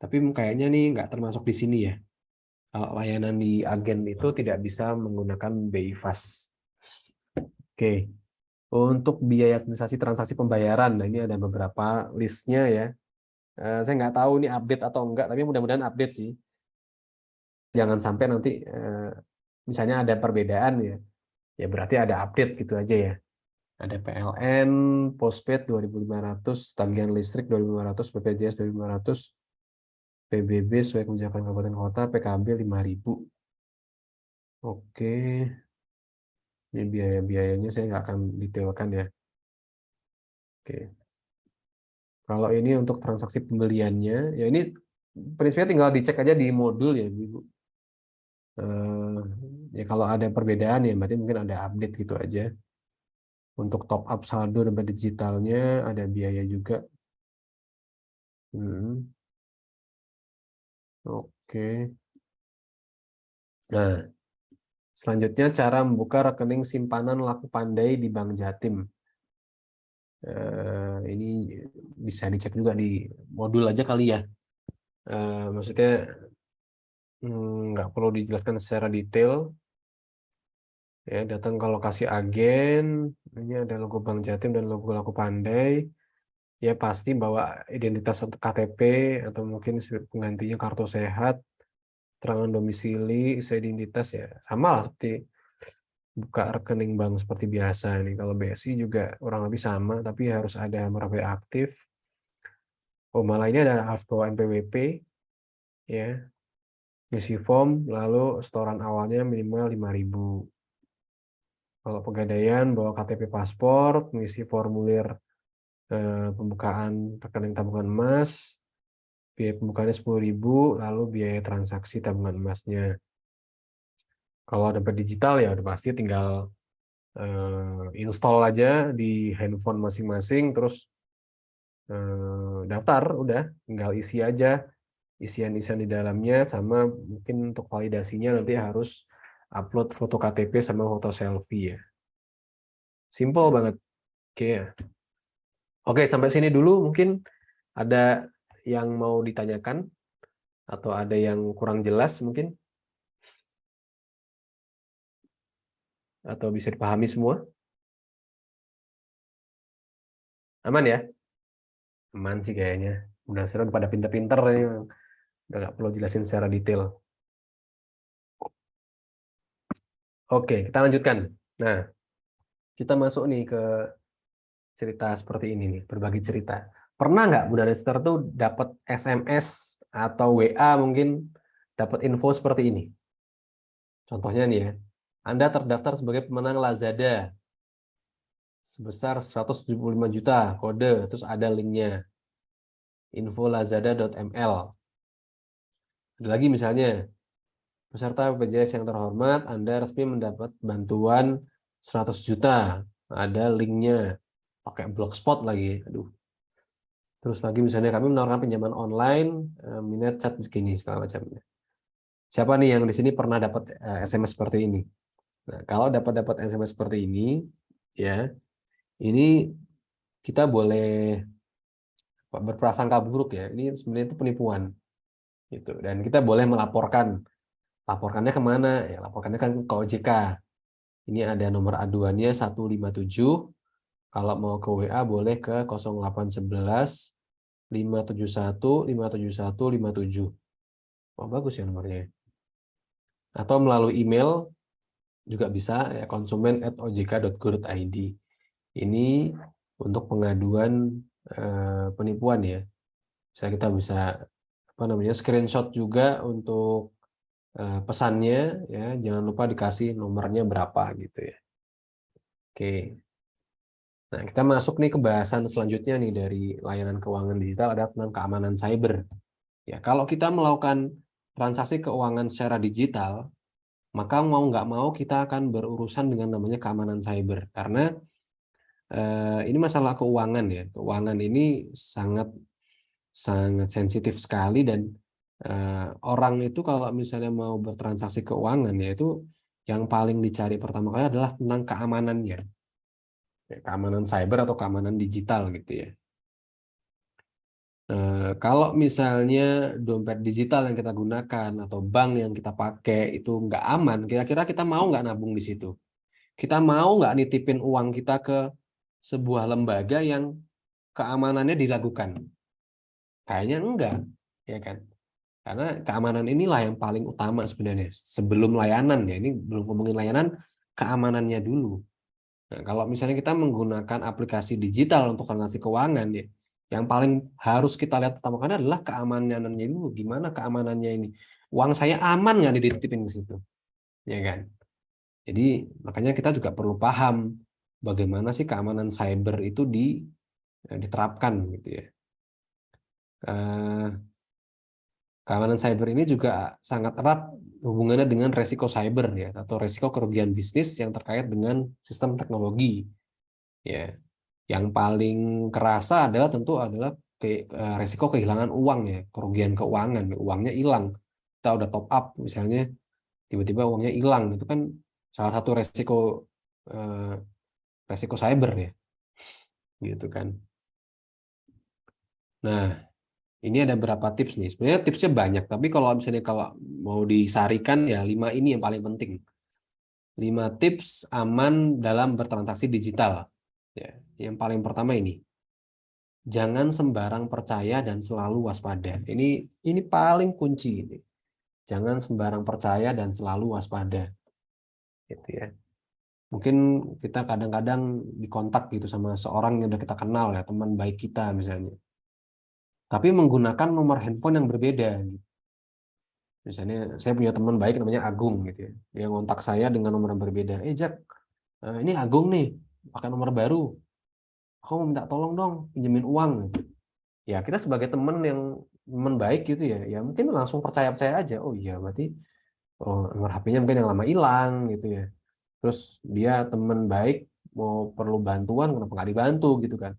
Tapi kayaknya nih nggak termasuk di sini ya. Kalau layanan di agen itu tidak bisa menggunakan BI Fast. Oke. Untuk biaya administrasi transaksi pembayaran, nah ini ada beberapa listnya ya. Saya nggak tahu ini update atau enggak, tapi mudah-mudahan update sih. Jangan sampai nanti misalnya ada perbedaan ya. Ya berarti ada update gitu aja ya. Ada PLN, postpaid 2.500, tagihan listrik 2.500, BPJS 2.500, PBB sesuai kebijakan kabupaten kota, PKB 5.000. Oke. Ini biaya-biayanya saya nggak akan detailkan ya. Oke. Kalau ini untuk transaksi pembeliannya, ya ini prinsipnya tinggal dicek aja di modul ya, Ibu. Ya kalau ada perbedaan ya berarti mungkin ada update gitu aja. Untuk top up saldo dan digitalnya ada biaya juga. Oke. Nah, selanjutnya cara membuka rekening simpanan laku pandai di Bank Jatim. Ini bisa dicek juga di modul aja kali ya. Maksudnya nggak perlu dijelaskan secara detail. Ya, datang ke lokasi agen, ini ada logo Bank Jatim dan logo laku pandai. Ya pasti bawa identitas untuk KTP atau mungkin penggantinya kartu sehat, keterangan domisili, isi identitas ya sama lah seperti buka rekening bank seperti biasa nih. Kalau BSI juga kurang lebih sama, tapi harus ada merapai aktif. Oh malah ini harus bawa NPWP, ya, ngisi form, lalu setoran awalnya minimal 5.000. Kalau Pegadaian bawa KTP paspor, mengisi formulir pembukaan rekening tabungan emas, biaya pembukaannya 10.000, lalu biaya transaksi tabungan emasnya. Kalau dompet digital ya udah pasti tinggal install aja di handphone masing-masing, terus daftar, udah tinggal isi aja isian-isian di dalamnya, sama mungkin untuk validasinya nanti harus upload foto KTP sama foto selfie ya. Simple banget. Oke ya. Oke, sampai sini dulu. Mungkin ada yang mau ditanyakan atau ada yang kurang jelas mungkin, atau bisa dipahami semua? Aman ya? Aman sih kayaknya. Udah pada pinter-pinter ya. Udah nggak perlu jelasin secara detail. Oke, kita lanjutkan. Nah, kita masuk nih ke cerita seperti ini nih, berbagi cerita. Pernah nggak Bunda Lester tuh dapat SMS atau WA mungkin dapat info seperti ini? Contohnya nih ya, Anda terdaftar sebagai pemenang Lazada sebesar 175 juta, kode, terus ada linknya, infolazada.ml. Ada lagi misalnya, peserta BPJS yang terhormat, Anda resmi mendapat bantuan 100 juta, ada linknya, pakai blogspot lagi, aduh. Terus lagi misalnya kami menawarkan pinjaman online, minat chat segini, segala macamnya. Siapa nih yang di sini pernah dapat SMS seperti ini? Nah, kalau dapat SMS seperti ini, ya, ini kita boleh berprasangka buruk ya. Ini sebenarnya itu penipuan, gitu. Dan kita boleh melaporkan. Laporkannya kemana? Ya, laporkannya kan ke OJK. Ini ada nomor aduannya 157. Kalau mau ke WA boleh ke 0811 571 571 57. Oh, bagus ya nomornya. Atau melalui email juga bisa ya, konsumen@ojk.go.id. Ini untuk pengaduan penipuan ya. Kita bisa screenshot juga untuk pesannya ya, jangan lupa dikasih nomornya berapa gitu ya. Oke. Nah, kita masuk nih ke bahasan selanjutnya nih dari layanan keuangan digital, ada tentang keamanan cyber. Ya, kalau kita melakukan transaksi keuangan secara digital, maka mau nggak mau kita akan berurusan dengan namanya keamanan cyber, karena ini masalah keuangan ya. Keuangan ini sangat sensitif sekali, dan orang itu kalau misalnya mau bertransaksi keuangan ya itu yang paling dicari pertama kali adalah tentang keamanannya, ya, keamanan cyber atau keamanan digital gitu ya. Kalau misalnya dompet digital yang kita gunakan atau bank yang kita pakai itu nggak aman, kira-kira kita mau nggak nabung di situ? Kita mau nggak nitipin uang kita ke sebuah lembaga yang keamanannya diragukan? Kayaknya enggak, ya kan? Karena keamanan inilah yang paling utama sebenarnya. Sebelum layanan ya, ini belum ngomongin layanan, keamanannya dulu. Nah, kalau misalnya kita menggunakan aplikasi digital untuk transaksi keuangan ya, yang paling harus kita lihat pertama kali adalah keamanannya dulu. Gimana keamanannya ini? Uang saya aman nggak dititipin ke situ? Ya kan? Jadi makanya kita juga perlu paham bagaimana sih keamanan cyber itu diterapkan gitu ya. Keamanan cyber ini juga sangat erat hubungannya dengan resiko cyber ya, atau resiko kerugian bisnis yang terkait dengan sistem teknologi. Ya, yang paling kerasa adalah resiko kehilangan uang ya, kerugian keuangan, uangnya hilang. Kita udah top up misalnya, tiba-tiba uangnya hilang, itu kan salah satu resiko cyber ya, gitu kan. Nah, ini ada beberapa tips nih. Sebenarnya tipsnya banyak, tapi kalau mau disarikan ya 5 ini yang paling penting. 5 tips aman dalam bertransaksi digital. Ya, yang paling pertama ini. Jangan sembarang percaya dan selalu waspada. Ini paling kunci ini. Jangan sembarang percaya dan selalu waspada. Gitu ya. Mungkin kita kadang-kadang dikontak gitu sama seorang yang udah kita kenal ya, teman baik kita misalnya. Tapi menggunakan nomor handphone yang berbeda gitu. Misalnya saya punya teman baik namanya Agung gitu ya. Dia ngontak saya dengan nomor yang berbeda. Jack, Ini Agung nih pakai nomor baru, aku mau minta tolong dong pinjemin uang gitu. Ya kita sebagai teman baik gitu ya, ya mungkin langsung percaya aja. Oh iya berarti nomor HP-nya mungkin yang lama hilang gitu ya. Terus dia teman baik mau perlu bantuan kenapa nggak dibantu gitu kan.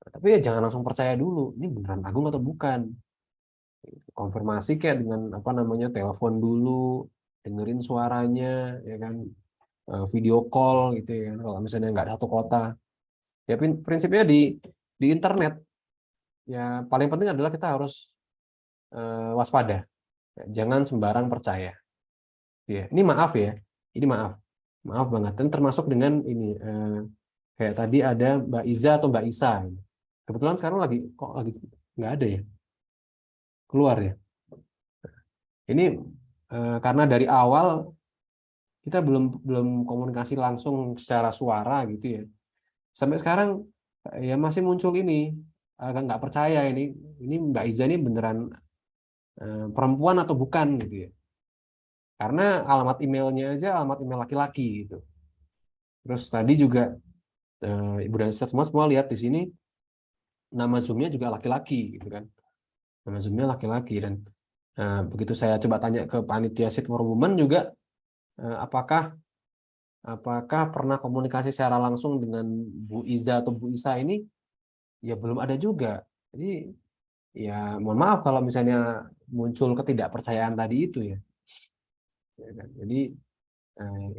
Tapi ya jangan langsung percaya dulu, ini beneran Agung atau bukan. Konfirmasi kayak dengan apa namanya telepon dulu, dengerin suaranya, ya kan, video call gitu ya kan. Kalau misalnya nggak satu kota, ya prinsipnya di internet ya paling penting adalah kita harus waspada, jangan sembarang percaya. Ya, ini maaf ya, ini maaf banget. Dan termasuk dengan ini kayak tadi ada Mbak Iza atau Mbak Isa. Kebetulan sekarang lagi nggak ada ya, keluar ya. Ini karena dari awal kita belum komunikasi langsung secara suara gitu ya. Sampai sekarang ya masih muncul ini agak nggak percaya ini Mbak Iza ini beneran perempuan atau bukan gitu ya. Karena alamat emailnya aja alamat email laki-laki gitu. Terus tadi juga Ibu dan Ustaz semua lihat di sini nama Zoom-nya juga laki-laki gitu kan. Nama Zoom-nya laki-laki dan begitu saya coba tanya ke panitia Seat for Women juga apakah pernah komunikasi secara langsung dengan Bu Iza atau Bu Isa ini? Ya belum ada juga. Jadi ya mohon maaf kalau misalnya muncul ketidakpercayaan tadi itu ya. Ya kan? Jadi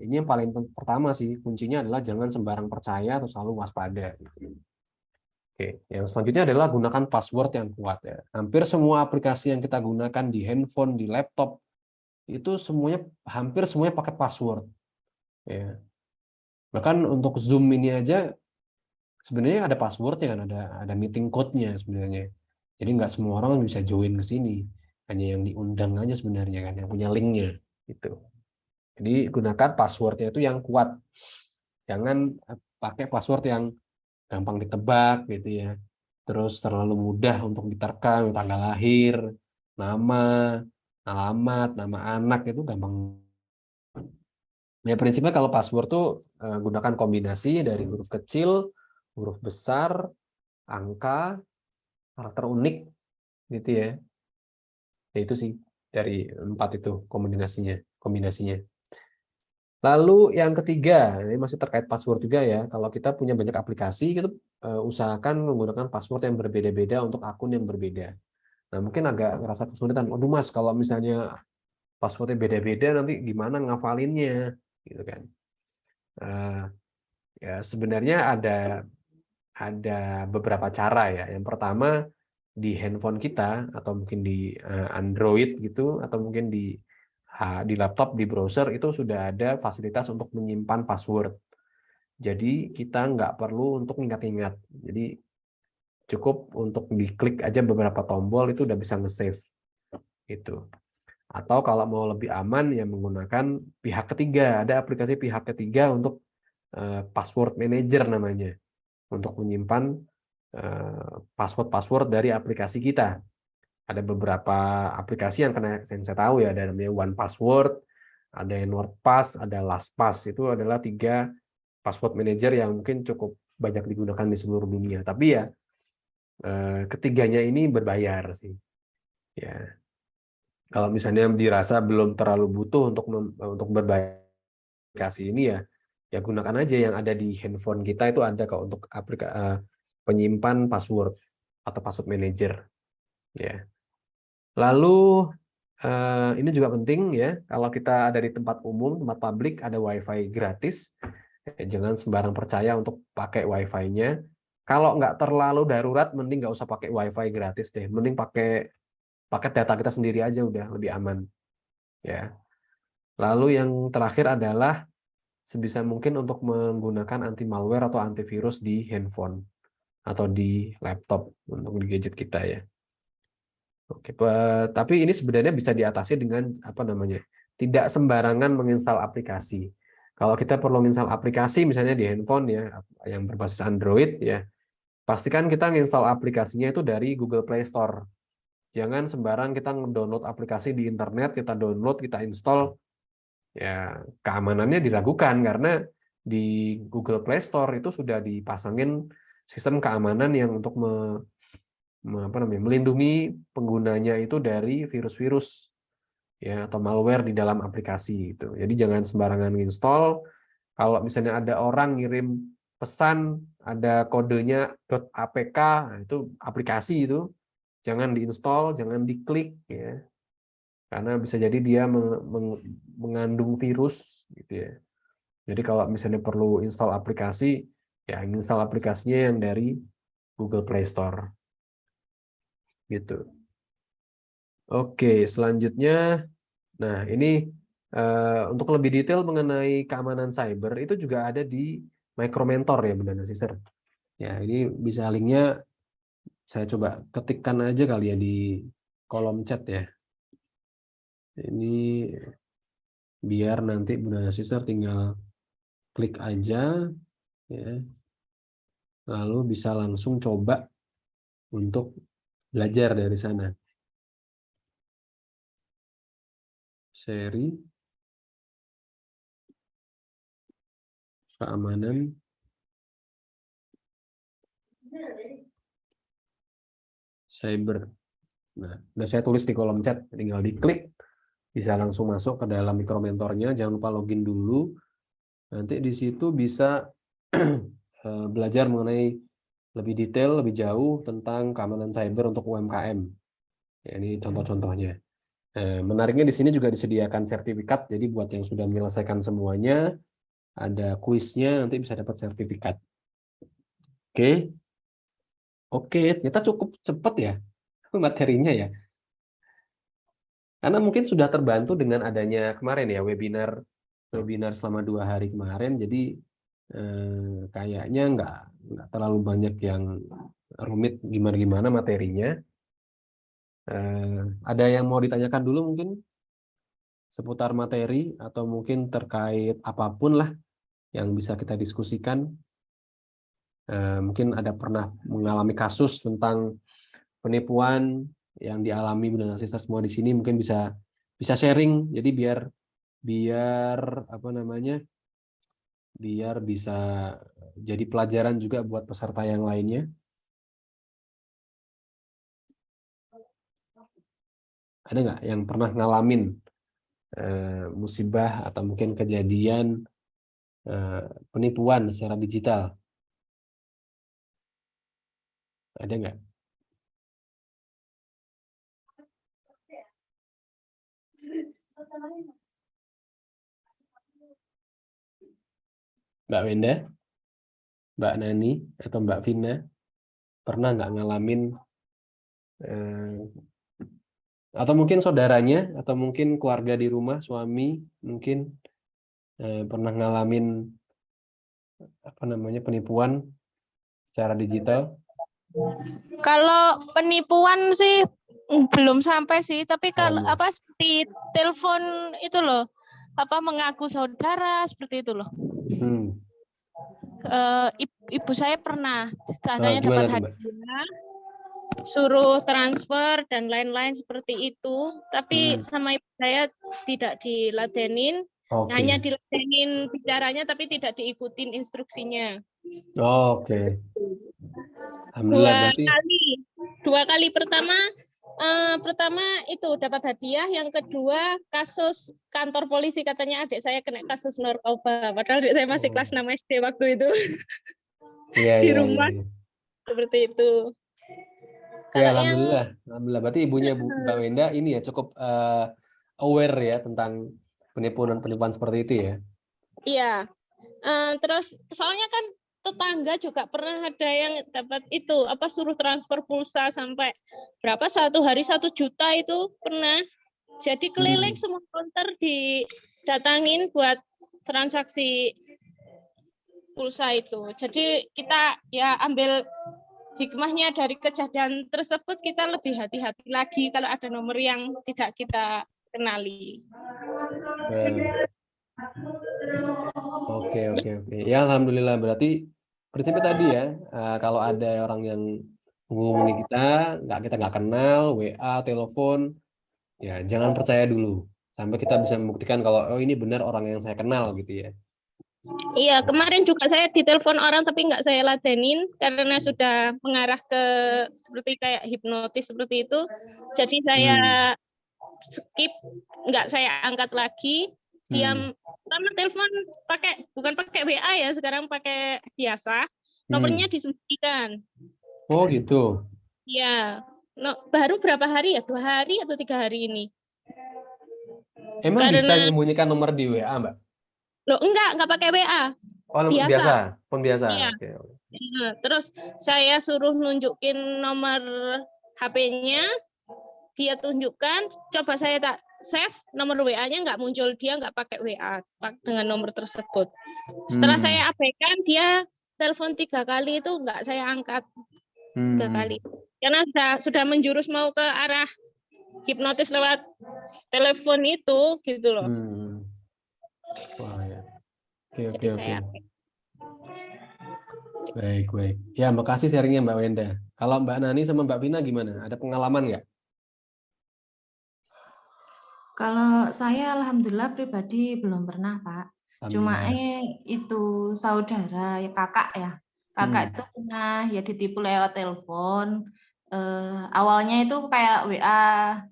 ini yang paling pertama sih, kuncinya adalah jangan sembarang percaya atau selalu waspada. Oke, yang selanjutnya adalah gunakan password yang kuat ya. Hampir semua aplikasi yang kita gunakan di handphone, di laptop itu hampir semuanya pakai password. Ya. Bahkan untuk Zoom ini aja sebenarnya ada passwordnya kan, ada meeting code-nya sebenarnya. Jadi nggak semua orang bisa join ke sini, hanya yang diundang aja sebenarnya kan, yang punya linknya itu. Jadi gunakan passwordnya itu yang kuat, jangan pakai password yang gampang ditebak gitu ya. Terus terlalu mudah untuk diterka, tanggal lahir, nama, alamat, nama anak itu gampang. Ya prinsipnya kalau password tuh gunakan kombinasi dari huruf kecil, huruf besar, angka, karakter unik gitu ya. Ya itu sih dari 4 itu kombinasinya. Lalu yang ketiga, ini masih terkait password juga ya. Kalau kita punya banyak aplikasi, kita usahakan menggunakan password yang berbeda-beda untuk akun yang berbeda. Nah mungkin agak ngerasa kesulitan. Waduh Mas, kalau misalnya passwordnya beda-beda nanti gimana ngafalinnya, gitu kan? Ya sebenarnya ada beberapa cara ya. Yang pertama di handphone kita atau mungkin di Android gitu atau mungkin di laptop di browser itu sudah ada fasilitas untuk menyimpan password. Jadi kita nggak perlu untuk ingat-ingat. Jadi cukup untuk diklik aja beberapa tombol itu udah bisa nge-save itu. Atau kalau mau lebih aman ya menggunakan pihak ketiga. Ada aplikasi pihak ketiga untuk password manager namanya. Untuk menyimpan password dari aplikasi kita. Ada beberapa aplikasi yang saya tahu ya, ada namanya One Password, ada yang WordPass, ada LastPass. Itu adalah 3 password manager yang mungkin cukup banyak digunakan di seluruh dunia. Tapi ya ketiganya ini berbayar sih. Ya. Kalau misalnya dirasa belum terlalu butuh untuk berbayar aplikasi ini ya gunakan aja yang ada di handphone kita itu ada kok untuk penyimpan password atau password manager. Ya. Lalu ini juga penting ya, kalau kita ada di tempat umum, tempat publik ada WiFi gratis, jangan sembarang percaya untuk pakai WiFi-nya. Kalau nggak terlalu darurat, mending nggak usah pakai WiFi gratis deh, mending pakai paket data kita sendiri aja udah lebih aman. Ya. Lalu yang terakhir adalah sebisa mungkin untuk menggunakan anti malware atau antivirus di handphone atau di laptop untuk di gadget kita ya. Oke, tapi ini sebenarnya bisa diatasi dengan apa namanya? Tidak sembarangan menginstal aplikasi. Kalau kita perlu menginstal aplikasi misalnya di handphone ya yang berbasis Android ya, pastikan kita menginstal aplikasinya itu dari Google Play Store. Jangan sembarang kita download aplikasi di internet, kita download, kita install, ya keamanannya diragukan karena di Google Play Store itu sudah dipasangin sistem keamanan yang untuk melindungi penggunanya itu dari virus-virus ya atau malware di dalam aplikasi itu. Jadi jangan sembarangan install. Kalau misalnya ada orang ngirim pesan ada kodenya .apk, nah itu aplikasi itu jangan diinstal, jangan diklik ya. Karena bisa jadi dia mengandung virus gitu ya. Jadi kalau misalnya perlu install aplikasi, ya install aplikasinya yang dari Google Play Store. Gitu. Oke, selanjutnya, nah ini untuk lebih detail mengenai keamanan cyber itu juga ada di Micromentor ya Bunda Nasiser. Ya, ini bisa linknya saya coba ketikkan aja kali ya di kolom chat ya. Ini biar nanti Bunda Nasiser tinggal klik aja ya. Lalu bisa langsung coba untuk belajar dari sana. Seri keamanan cyber. Nah, udah saya tulis di kolom chat, tinggal diklik, bisa langsung masuk ke dalam Micromentornya. Jangan lupa login dulu. Nanti di situ bisa belajar mengenai lebih detail, lebih jauh tentang keamanan cyber untuk UMKM. Ya, ini contoh-contohnya. Menariknya di sini juga disediakan sertifikat. Jadi buat yang sudah menyelesaikan semuanya, ada kuisnya, nanti bisa dapat sertifikat. Oke. Oke, ternyata cukup cepat ya materinya ya. Karena mungkin sudah terbantu dengan adanya kemarin ya webinar selama 2 hari kemarin. Jadi kayaknya nggak terlalu banyak yang rumit gimana materinya. Ada yang mau ditanyakan dulu mungkin seputar materi atau mungkin terkait apapun lah yang bisa kita diskusikan. Mungkin ada pernah mengalami kasus tentang penipuan yang dialami Bunda Nasiser semua di sini, mungkin bisa sharing. Jadi biar apa namanya? Biar bisa jadi pelajaran juga buat peserta yang lainnya. Ada nggak yang pernah ngalamin musibah atau mungkin kejadian penipuan secara digital? Ada nggak? Mbak Wenda, Mbak Nani, atau Mbak Vina, pernah nggak ngalamin atau mungkin saudaranya, atau mungkin keluarga di rumah, suami, mungkin pernah ngalamin apa namanya penipuan secara digital? Kalau penipuan sih belum sampai sih, tapi kalau belum. apa seperti telepon itu loh, apa mengaku saudara seperti itu loh. Ibu saya pernah katanya Gimana dapat tuh, Mbak? hadiah, suruh transfer dan lain-lain seperti itu, tapi sama ibu saya tidak diladenin, hanya diladenin bicaranya tapi tidak diikutin instruksinya. Oke. Alhamdulillah berarti. Dua kali pertama itu dapat hadiah, yang kedua kasus kantor polisi, katanya adik saya kena kasus narkoba, padahal adik saya masih kelas 6 SD waktu itu. Di rumah. Seperti itu. Ya, alhamdulillah. Alhamdulillah. Berarti ibunya Mbak Wenda ini ya cukup aware ya tentang penipuan seperti itu ya. Iya. Terus soalnya kan tetangga juga pernah ada yang dapat itu suruh transfer pulsa sampai berapa, 1 hari 1 juta itu pernah. Jadi keliling semua counter didatangin buat transaksi pulsa itu. Jadi kita ya ambil hikmahnya dari kejadian tersebut, kita lebih hati-hati lagi kalau ada nomor yang tidak kita kenali. Oke. Ya alhamdulillah, berarti prinsipnya tadi ya, kalau ada orang yang menghubungi kita nggak kenal, WA, telepon, ya jangan percaya dulu sampai kita bisa membuktikan kalau oh ini benar orang yang saya kenal gitu ya. Iya, kemarin juga saya ditelepon orang tapi nggak saya ladenin karena sudah mengarah ke seperti kayak hipnotis seperti itu. Jadi saya skip, nggak saya angkat lagi. Diam, pertama telepon bukan pakai WA ya, sekarang pakai biasa. Nomornya disembunyikan. Oh gitu. Iya, baru berapa hari ya? 2 hari atau 3 hari ini. Emang bisa Karena menyembunyikan nomor di WA, Mbak? enggak pakai WA. Oh, Biasa. pun biasa. Iya. Oke. Nah, terus saya suruh nunjukin nomor HP-nya, dia tunjukkan, coba saya tak save, nomor WA-nya nggak muncul, dia nggak pakai WA dengan nomor tersebut. Setelah saya abaikan, dia telepon 3 kali itu nggak saya angkat 3 kali. Karena sudah menjurus mau ke arah hipnotis lewat telepon itu, gitu loh. Wah, ya. Oke. Saya Baik. Ya, makasih sharingnya Mbak Wenda. Kalau Mbak Nani sama Mbak Vina gimana? Ada pengalaman nggak? Kalau saya alhamdulillah pribadi belum pernah, Pak. Cuma itu saudara, ya kakak ya. Kakak itu pernah ya ditipu lewat telepon. Awalnya itu kayak WA,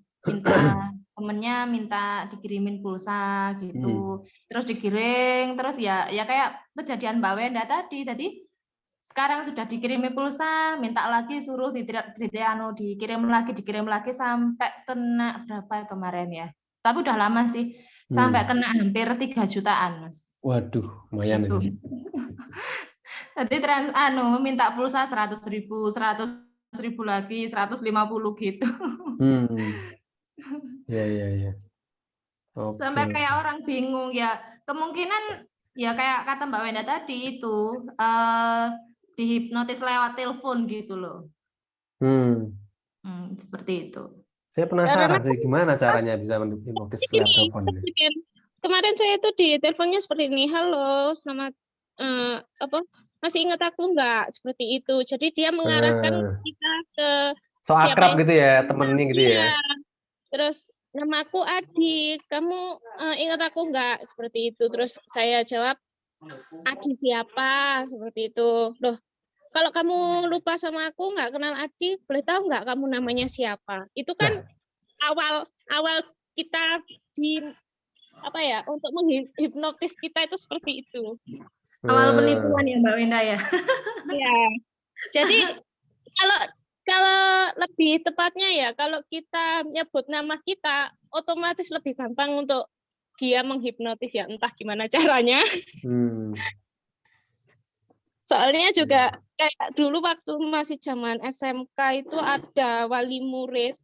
temennya minta dikirimin pulsa gitu. Terus dikirim, terus ya kayak kejadian Mbak Wenda tadi. Jadi sekarang sudah dikirimi pulsa, minta lagi suruh dikirim lagi sampai kena berapa kemarin ya. Tapi udah lama sih, sampai kena hampir 3 jutaan, Mas. Waduh, lumayan Gitu. ya. Jadi minta pulsa 100.000 lagi, 150 gitu. Ya. Oke. Sampai kayak orang bingung ya. Kemungkinan ya kayak kata Mbak Wenda tadi itu dihipnotis lewat telepon gitu loh. Seperti itu. Saya penasaran sih gimana caranya bisa menghipnotis lewat telepon. Kemarin saya itu di teleponnya seperti ini, halo, selamat masih ingat aku nggak? Seperti itu. Jadi dia mengarahkan kita ke so akrab gitu ya, temennya gitu ya. Terus namaku Adi, kamu ingat aku nggak? Seperti itu. Terus saya jawab, Adi siapa? Seperti itu. Loh, kalau kamu lupa sama aku, nggak kenal Adi, boleh tahu nggak kamu namanya siapa? Itu kan awal kita untuk menghipnotis kita itu seperti itu. Awal penipuan ya Mbak Wenda ya. Ya. Jadi kalau lebih tepatnya ya, kalau kita nyebut nama kita, otomatis lebih gampang untuk dia menghipnotis ya, entah gimana caranya. Soalnya juga kayak dulu waktu masih zaman SMK itu ada wali murid,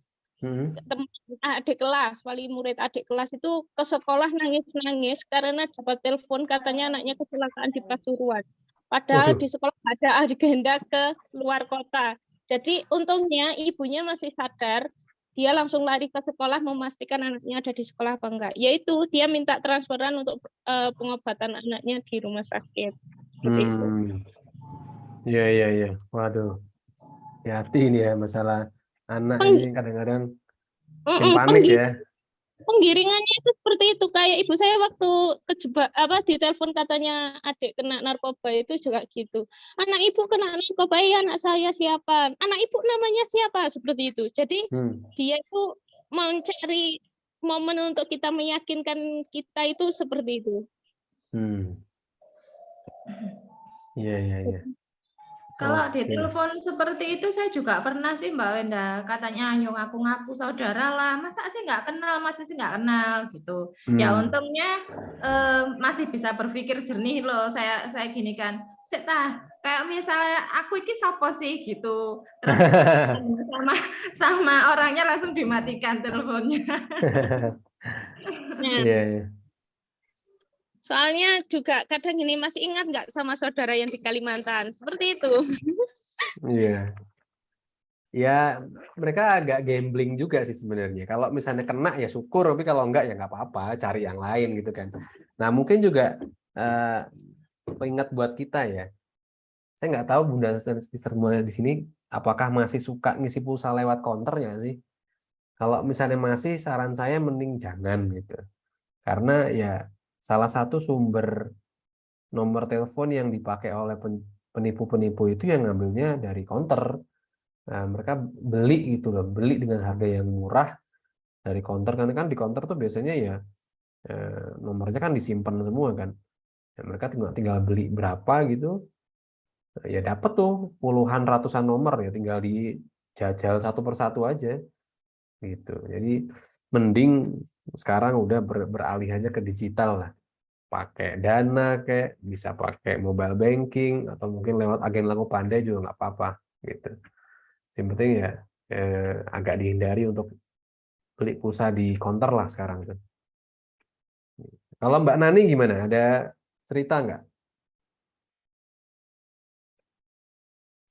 wali murid adik kelas itu ke sekolah nangis-nangis karena dapat telepon katanya anaknya kecelakaan di Pasuruan. Padahal di sekolah ada agenda ke luar kota. Jadi untungnya ibunya masih sadar, dia langsung lari ke sekolah memastikan anaknya ada di sekolah apa enggak. Yaitu dia minta transferan untuk pengobatan anaknya di rumah sakit. Iya. Waduh. Hati ini ya masalah anak ini kadang-kadang bikin panik ya. Penggiringannya itu seperti itu, kayak ibu saya waktu kejebak di telepon katanya adik kena narkoba itu juga gitu. Anak ibu kena narkoba, ya anak saya siapa? Anak ibu namanya siapa? Seperti itu. Jadi dia itu mencari momen untuk kita meyakinkan kita itu seperti itu. Iya. Kalau di telepon seperti itu saya juga pernah sih Mbak Wenda, katanya ayo ngaku-ngaku saudara lah, masa sih nggak kenal gitu. Ya untungnya masih bisa berpikir jernih loh, saya gini kan, kayak misalnya aku iki sopo sih gitu, terus sama orangnya langsung dimatikan teleponnya. Iya. Soalnya juga kadang ini masih ingat nggak sama saudara yang di Kalimantan, seperti itu. Iya. Ya mereka agak gambling juga sih sebenarnya. Kalau misalnya kena ya syukur, tapi kalau enggak ya nggak apa-apa, cari yang lain gitu kan. Nah mungkin juga ingat buat kita ya. Saya nggak tahu Bunda dan Sister di sini apakah masih suka ngisi pulsa lewat counternya sih. Kalau misalnya masih, saran saya mending jangan gitu. Karena ya salah satu sumber nomor telepon yang dipakai oleh penipu-penipu itu yang ngambilnya dari counter. Nah, mereka beli gitu loh, beli dengan harga yang murah dari counter, karena kan di counter tuh biasanya ya nomornya kan disimpan semua kan. Ya, mereka tinggal beli berapa gitu, ya dapat tuh puluhan ratusan nomor, ya tinggal dijajal satu persatu aja gitu. Jadi mending sekarang udah beralih aja ke digital lah, pakai Dana kayak bisa pakai mobile banking atau mungkin lewat agen Laku Pandai juga nggak apa-apa gitu. Yang penting ya agak dihindari untuk beli pulsa di counter lah sekarang tuh. Kalau Mbak Nani gimana? Ada cerita nggak?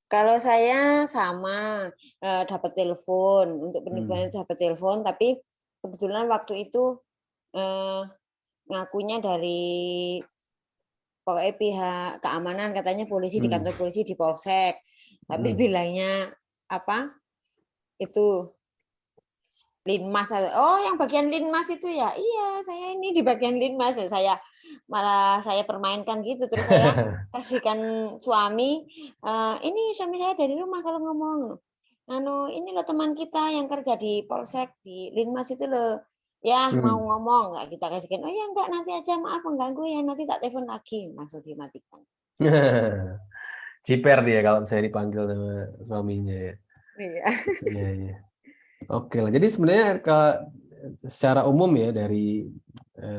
Kalau saya sama dapat telepon untuk penipuan itu dapat telepon, tapi kebetulan waktu itu ngakunya dari pokoknya pihak keamanan, katanya polisi di kantor polisi di polsek, tapi bilangnya apa itu Linmas. Oh, yang bagian Linmas itu ya, iya saya ini di bagian Linmas ya, saya permainkan gitu, terus saya kasihkan suami, ini suami saya dari rumah kalau ngomong, ini loh teman kita yang kerja di polsek di Linmas itu loh, ya mau ngomong nggak, kita kasihkan, oh ya enggak, nanti aja, maaf mengganggu ya, nanti tak telepon lagi, langsung dimatikan. Ciper dia kalau saya dipanggil sama suaminya ya. Iya. Iya, iya. Oke lah. Jadi sebenarnya secara umum ya dari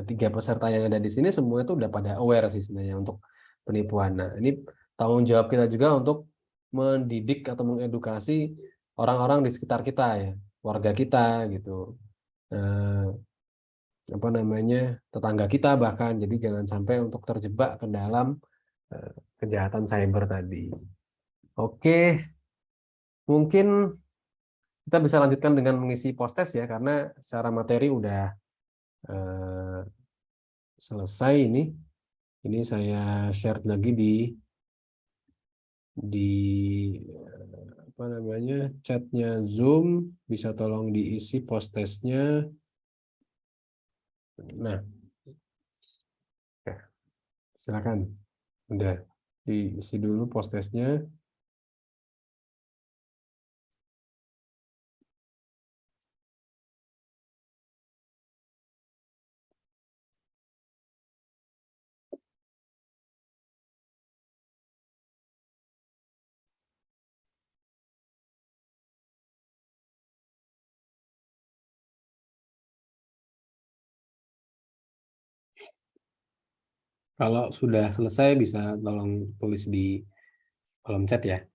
tiga peserta yang ada di sini semua itu udah pada aware sih sebenarnya untuk penipuan. Nah, ini tanggung jawab kita juga untuk mendidik atau mengedukasi orang-orang di sekitar kita ya, warga kita gitu. Apa namanya, tetangga kita bahkan. Jadi jangan sampai untuk terjebak ke dalam kejahatan cyber tadi. Oke, mungkin kita bisa lanjutkan dengan mengisi post-test ya, karena secara materi udah selesai ini. Ini saya share lagi di apa namanya, chatnya Zoom. Bisa tolong diisi post-testnya. Nah, silakan. Udah diisi dulu post-testnya. Kalau sudah selesai bisa tolong tulis di kolom chat ya.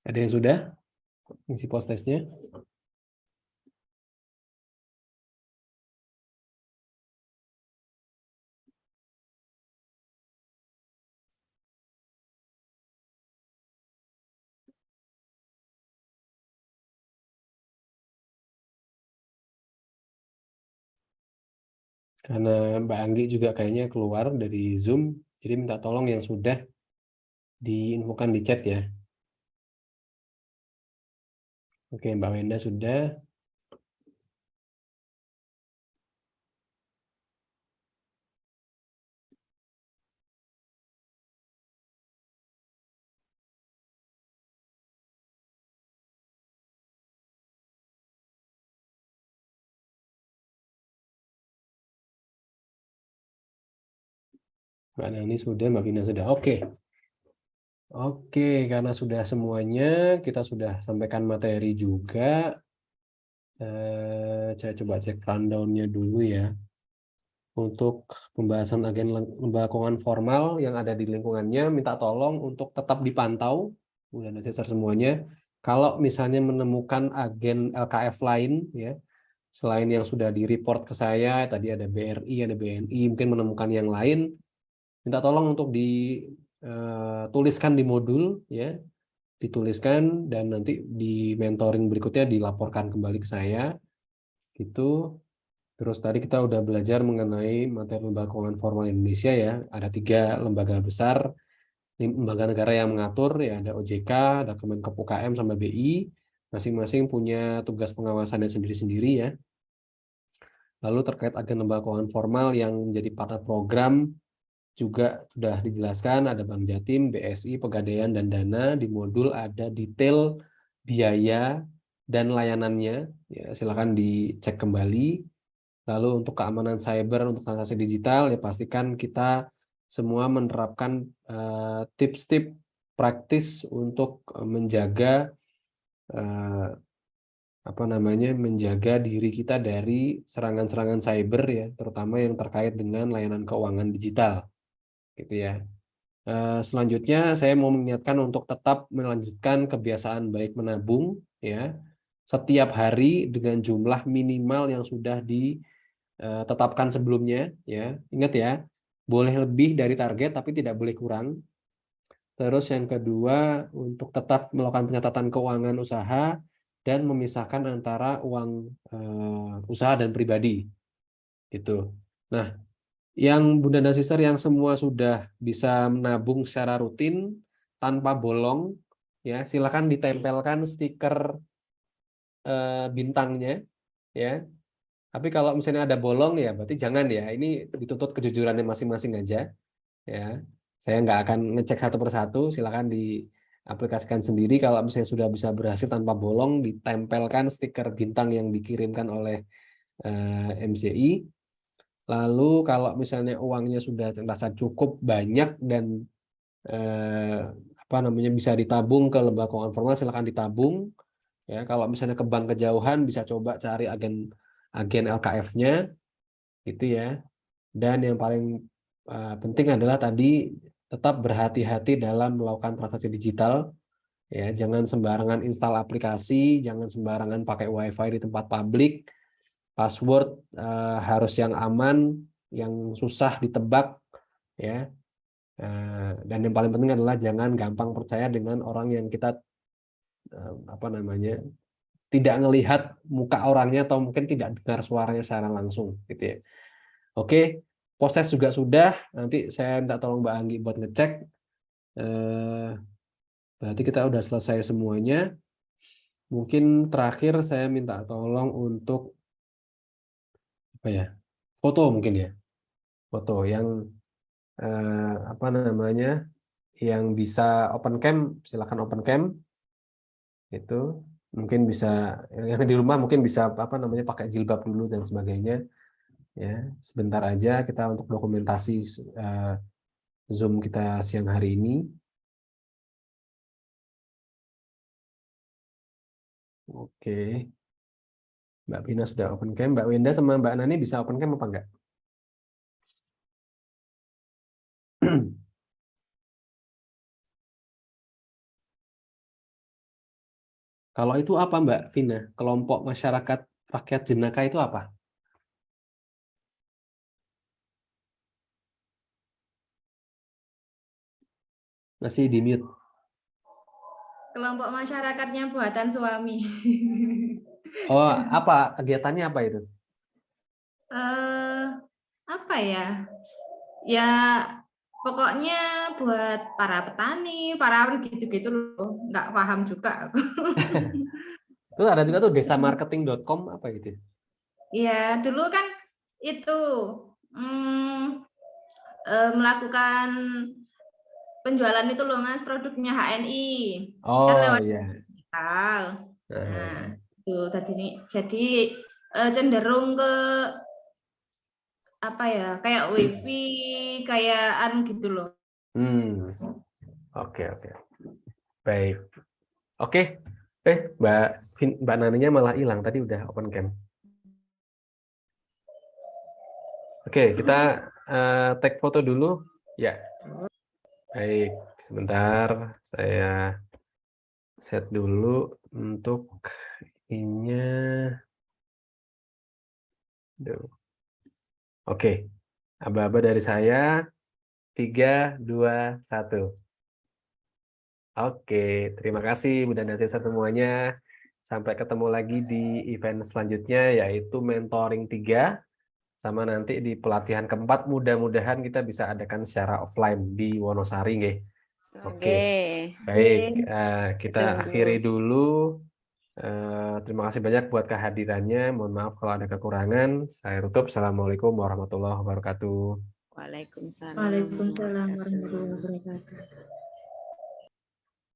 Ada yang sudah isi post-testnya? Karena Mbak Anggi juga kayaknya keluar dari Zoom, jadi minta tolong yang sudah diinfokan di chat ya. Oke, Mbak Wenda sudah. Mbak Nani sudah, Mbak Vina sudah. Oke. Oke, karena sudah semuanya, kita sudah sampaikan materi juga. Saya coba cek rundown-nya dulu ya. Untuk pembahasan agen lembaga keuangan formal yang ada di lingkungannya, minta tolong untuk tetap dipantau, dan asesor semuanya. Kalau misalnya menemukan agen LKF lain, ya, selain yang sudah di-report ke saya, tadi ada BRI, ada BNI, mungkin menemukan yang lain, minta tolong untuk dituliskan di modul, ya, dituliskan dan nanti di mentoring berikutnya dilaporkan kembali ke saya, gitu. Terus tadi kita udah belajar mengenai materi lembaga keuangan formal Indonesia ya. Ada 3 lembaga besar, lembaga negara yang mengatur ya, ada OJK, ada Kemenkop UKM sama BI. Masing-masing punya tugas pengawasannya sendiri-sendiri ya. Lalu terkait agen lembaga keuangan formal yang menjadi partner program juga sudah dijelaskan, ada Bank Jatim, BSI, Pegadaian, dan Dana. Di modul ada detail biaya dan layanannya, ya, silakan dicek kembali. Lalu untuk keamanan cyber, untuk transaksi digital, ya pastikan kita semua menerapkan tips-tips praktis untuk menjaga menjaga diri kita dari serangan-serangan cyber ya, terutama yang terkait dengan layanan keuangan digital, gitu ya. Selanjutnya saya mau mengingatkan untuk tetap melanjutkan kebiasaan baik menabung ya setiap hari dengan jumlah minimal yang sudah ditetapkan sebelumnya ya. Ingat ya, boleh lebih dari target tapi tidak boleh kurang. Terus yang kedua, untuk tetap melakukan pencatatan keuangan usaha dan memisahkan antara uang usaha dan pribadi. Gitu. Nah, yang Bunda dan Sister yang semua sudah bisa menabung secara rutin tanpa bolong, ya silakan ditempelkan stiker bintangnya, ya. Tapi kalau misalnya ada bolong ya berarti jangan ya. Ini dituntut kejujurannya masing-masing aja, ya. Saya nggak akan ngecek satu persatu. Silakan diaplikasikan sendiri. Kalau misalnya sudah bisa berhasil tanpa bolong, ditempelkan stiker bintang yang dikirimkan oleh MCI. Lalu kalau misalnya uangnya sudah terasa cukup banyak dan bisa ditabung ke lembaga keuangan formal, silakan ditabung. Ya, kalau misalnya ke bank kejauhan bisa coba cari agen LKF-nya, gitu ya. Dan yang paling penting adalah tadi tetap berhati-hati dalam melakukan transaksi digital. Ya, jangan sembarangan install aplikasi, jangan sembarangan pakai WiFi di tempat publik. Password harus yang aman, yang susah ditebak, ya. Dan yang paling penting adalah jangan gampang percaya dengan orang yang kita tidak ngelihat muka orangnya atau mungkin tidak dengar suaranya secara langsung, gitu ya. Oke, proses juga sudah. Nanti saya minta tolong Mbak Anggi buat ngecek. Berarti kita udah selesai semuanya. Mungkin terakhir saya minta tolong untuk foto mungkin ya, foto yang yang bisa open cam, silakan open cam. Itu mungkin bisa yang di rumah mungkin bisa pakai jilbab dulu dan sebagainya. Ya, sebentar aja kita untuk dokumentasi Zoom kita siang hari ini. Oke. Mbak Vina sudah open cam, Mbak Wenda sama Mbak Nani bisa open cam apa enggak? Kalau itu apa Mbak Vina? Kelompok masyarakat rakyat jenaka itu apa? Masih di mute. Kelompok masyarakatnya buatan suami. Oh, apa kegiatannya apa itu? apa ya? Ya pokoknya buat para petani, para gitu-gitu loh. Nggak paham juga aku. Terus ada juga tuh desamarketing.com apa gitu. Iya, dulu kan itu melakukan penjualan itu loh Mas, produknya HNI. Kan Oh lewat iya. digital. Nah, Nah, itu jadi cenderung ke apa ya? Kayak wifi, kayak gitu loh. Oke. Baik. Oke. Mbak Naninya malah hilang tadi udah open cam. Oke, kita take foto dulu. Ya. Baik, sebentar saya set dulu untuk ininya. Oke. Aba-aba dari saya 3, 2, 1. Oke, terima kasih Bu dan Cesar semuanya. Sampai ketemu lagi di event selanjutnya yaitu mentoring 3 sama nanti di pelatihan keempat mudah-mudahan kita bisa adakan secara offline di Wonosari nggih. Oke. Baik, kita Ditunggu. akhiri dulu. Terima kasih banyak buat kehadirannya. Mohon maaf kalau ada kekurangan. Saya tutup. Assalamualaikum warahmatullahi wabarakatuh. Waalaikumsalam. Waalaikumsalam warahmatullahi wabarakatuh.